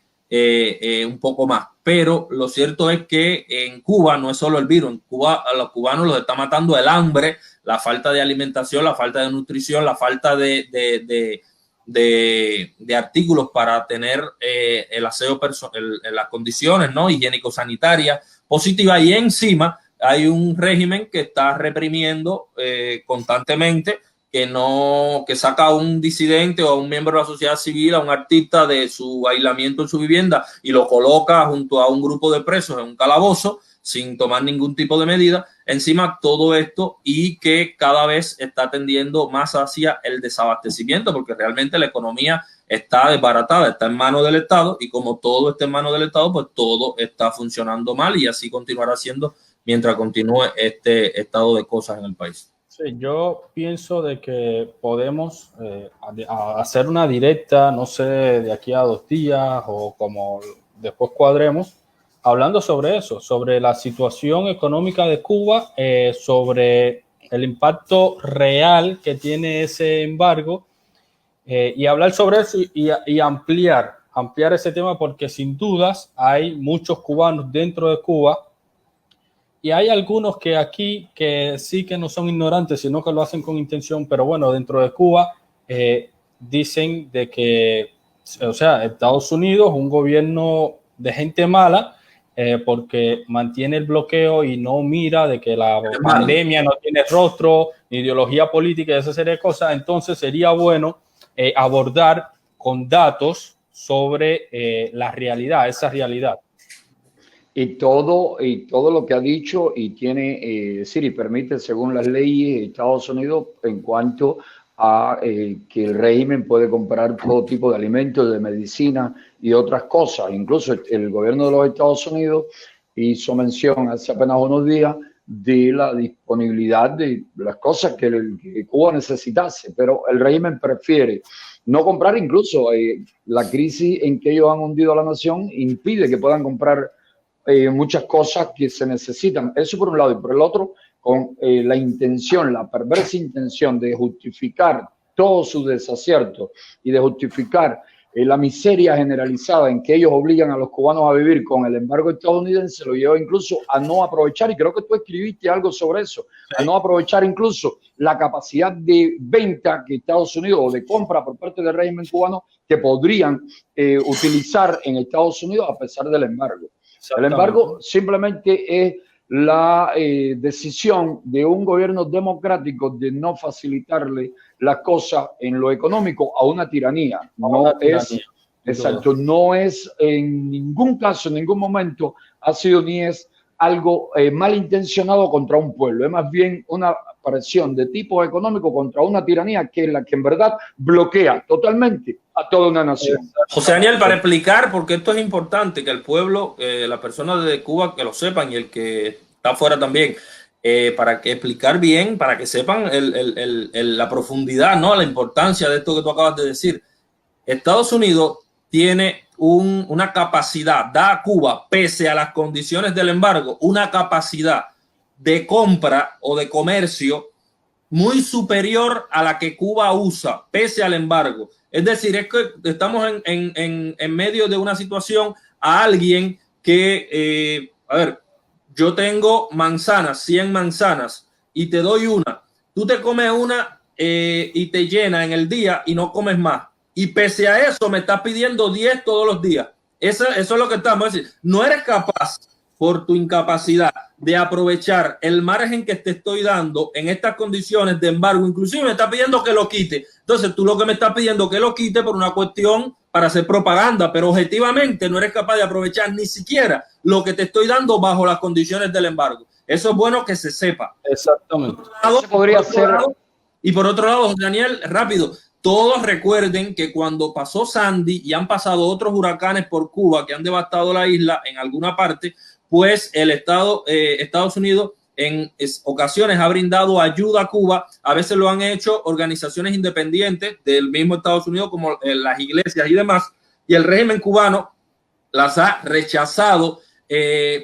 un poco más. Pero lo cierto es que en Cuba no es solo el virus, en Cuba a los cubanos los está matando el hambre, la falta de alimentación, la falta de nutrición, la falta de artículos para tener el aseo las condiciones, ¿no?, higiénico-sanitarias positivas, y encima hay un régimen que está reprimiendo constantemente, que saca a un disidente o a un miembro de la sociedad civil, a un artista, de su aislamiento en su vivienda y lo coloca junto a un grupo de presos en un calabozo sin tomar ningún tipo de medida. Encima todo esto, y que cada vez está tendiendo más hacia el desabastecimiento, porque realmente la economía está desbaratada, está en manos del Estado, y como todo está en manos del Estado, pues todo está funcionando mal, y así continuará siendo mientras continúe este estado de cosas en el país. Sí, yo pienso de que podemos hacer una directa, no sé, de aquí a 2 días o como después cuadremos, hablando sobre eso, sobre la situación económica de Cuba, sobre el impacto real que tiene ese embargo, y hablar sobre eso y ampliar ese tema, porque sin dudas hay muchos cubanos dentro de Cuba. Y hay algunos que aquí que sí que no son ignorantes, sino que lo hacen con intención, pero bueno, dentro de Cuba dicen de que, o sea, Estados Unidos, un gobierno de gente mala, porque mantiene el bloqueo y no mira de que la pandemia no tiene rostro, ni ideología política y esa serie de cosas. Entonces sería bueno abordar con datos sobre la realidad, esa realidad. Y todo lo que ha dicho y tiene, y permite, según las leyes de Estados Unidos, en cuanto a que el régimen puede comprar todo tipo de alimentos, de medicina y otras cosas. Incluso el gobierno de los Estados Unidos hizo mención hace apenas unos días de la disponibilidad de las cosas que Cuba necesitase, pero el régimen prefiere no comprar. Incluso la crisis en que ellos han hundido a la nación impide que puedan comprar muchas cosas que se necesitan. Eso por un lado, y por el otro, con la intención, la perversa intención de justificar todos sus desaciertos y de justificar la miseria generalizada en que ellos obligan a los cubanos a vivir con el embargo estadounidense, lo lleva incluso a no aprovechar, y creo que tú escribiste algo sobre eso, a no aprovechar incluso la capacidad de venta que Estados Unidos, o de compra por parte del régimen cubano, que podrían utilizar en Estados Unidos a pesar del embargo. El embargo simplemente es la decisión de un gobierno democrático de no facilitarle las cosas en lo económico a una tiranía. No es en ningún caso, en ningún momento ha sido ni es algo malintencionado contra un pueblo. Es más bien una presión de tipo económico contra una tiranía que es la que en verdad bloquea totalmente a toda una nación. José Daniel, para explicar, porque esto es importante, que el pueblo, las personas de Cuba que lo sepan, y el que está afuera también, para que explicar bien, para que sepan la profundidad, ¿no?, la importancia de esto que tú acabas de decir. Estados Unidos tiene una capacidad, da a Cuba, pese a las condiciones del embargo, una capacidad de compra o de comercio muy superior a la que Cuba usa, pese al embargo. Es decir, es que estamos en medio de una situación a alguien que, yo tengo manzanas, 100 manzanas, y te doy una. Tú te comes una y te llena en el día y no comes más. Y pese a eso me estás pidiendo 10 todos los días. Eso es lo que estamos. Es decir, no eres capaz, por tu incapacidad, de aprovechar el margen que te estoy dando en estas condiciones de embargo. Inclusive me está pidiendo que lo quite. Entonces tú lo que me estás pidiendo que lo quite por una cuestión para hacer propaganda, pero objetivamente no eres capaz de aprovechar ni siquiera lo que te estoy dando bajo las condiciones del embargo. Eso es bueno que se sepa. Exactamente. Eso podría ser Y por otro lado, Daniel, rápido, todos recuerden que cuando pasó Sandy y han pasado otros huracanes por Cuba que han devastado la isla en alguna parte, pues el Estados Unidos en ocasiones ha brindado ayuda a Cuba. A veces lo han hecho organizaciones independientes del mismo Estados Unidos, como las iglesias y demás, y el régimen cubano las ha rechazado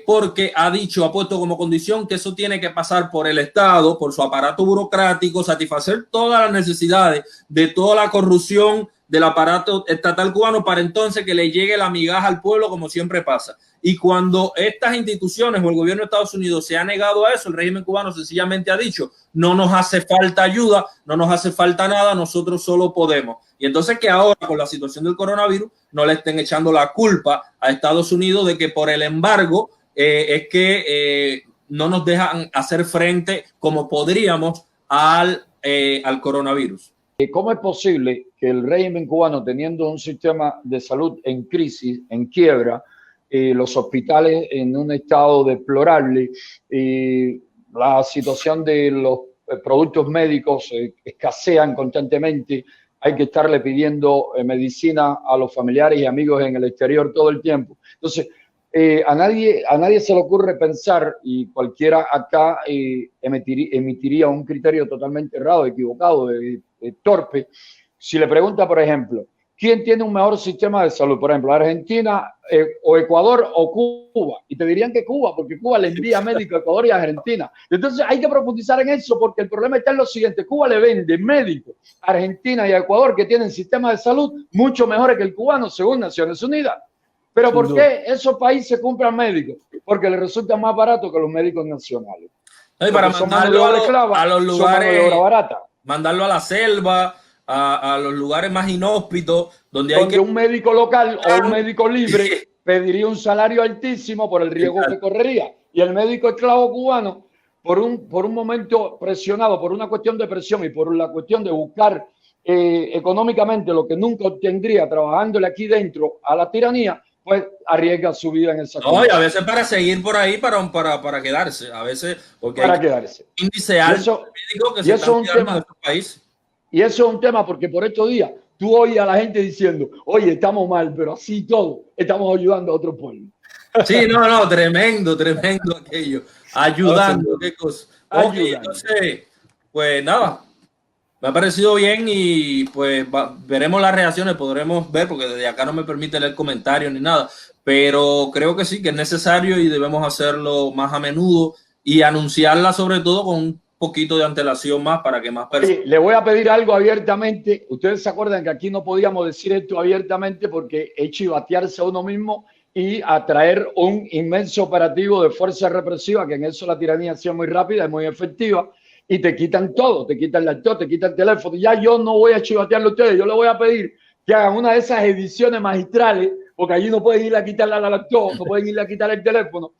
porque ha puesto como condición que eso tiene que pasar por el Estado, por su aparato burocrático, satisfacer todas las necesidades de toda la corrupción del aparato estatal cubano para entonces que le llegue la migaja al pueblo, como siempre pasa. Y cuando estas instituciones o el gobierno de Estados Unidos se ha negado a eso, el régimen cubano sencillamente ha dicho, no nos hace falta ayuda, no nos hace falta nada, nosotros solo podemos. Y entonces que ahora con la situación del coronavirus no le estén echando la culpa a Estados Unidos de que por el embargo es que no nos dejan hacer frente como podríamos al coronavirus. ¿Cómo es posible que el régimen cubano, teniendo un sistema de salud en crisis, en quiebra, los hospitales en un estado deplorable, la situación de los productos médicos escasean constantemente, hay que estarle pidiendo medicina a los familiares y amigos en el exterior todo el tiempo? Entonces, a nadie se le ocurre pensar, y cualquiera acá emitiría un criterio totalmente errado, equivocado, torpe, si le pregunta, por ejemplo, ¿quién tiene un mejor sistema de salud? Por ejemplo, Argentina o Ecuador o Cuba. Y te dirían que Cuba, porque Cuba le envía médicos a Ecuador y a Argentina. Entonces hay que profundizar en eso, porque el problema está en lo siguiente. Cuba le vende médicos a Argentina y a Ecuador, que tienen sistemas de salud mucho mejores que el cubano, según Naciones Unidas. Pero ¿por qué esos países compran médicos? Porque les resulta más barato que los médicos nacionales. Y para mandarlo a los lugares, mandarlo a la selva, a los lugares más inhóspitos, donde un médico local o un médico libre pediría un salario altísimo por el riesgo que correría. Y el médico esclavo cubano, por un momento presionado, por una cuestión de presión y por la cuestión de buscar económicamente lo que nunca obtendría trabajándole aquí dentro a la tiranía, pues arriesga su vida en esa cosa. No, y a veces para seguir por ahí, para quedarse, a veces porque para quedarse. Índice alto médico que se está quedando en nuestro país. Y eso es un tema porque por estos días tú oyes a la gente diciendo, oye, estamos mal, pero así todo, estamos ayudando a otro pueblo. Sí, no, tremendo aquello. Ayudando, qué cosa. Okay, entonces, pues nada, me ha parecido bien y pues veremos las reacciones, podremos ver, porque desde acá no me permite leer comentarios ni nada, pero creo que sí, que es necesario y debemos hacerlo más a menudo y anunciarla sobre todo con un poquito de antelación más para que más personas... Sí, le voy a pedir algo abiertamente. Ustedes se acuerdan que aquí no podíamos decir esto abiertamente porque es chivatearse a uno mismo y atraer un inmenso operativo de fuerza represiva, que en eso la tiranía ha sido muy rápida y muy efectiva, y te quitan todo, te quitan el laptop, te quitan el teléfono. Ya yo no voy a chivatearle a ustedes, yo le voy a pedir que hagan una de esas ediciones magistrales, porque allí no pueden ir a quitarle la laptop, no pueden ir a quitar el teléfono,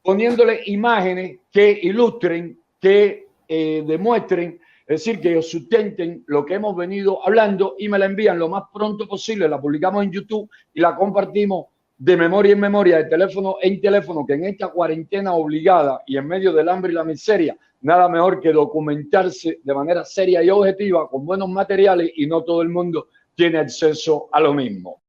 poniéndole imágenes que ilustren, que demuestren, es decir, que ellos sustenten lo que hemos venido hablando y me la envían lo más pronto posible, la publicamos en YouTube y la compartimos de memoria en memoria, de teléfono en teléfono, que en esta cuarentena obligada y en medio del hambre y la miseria, nada mejor que documentarse de manera seria y objetiva con buenos materiales y no todo el mundo tiene acceso a lo mismo.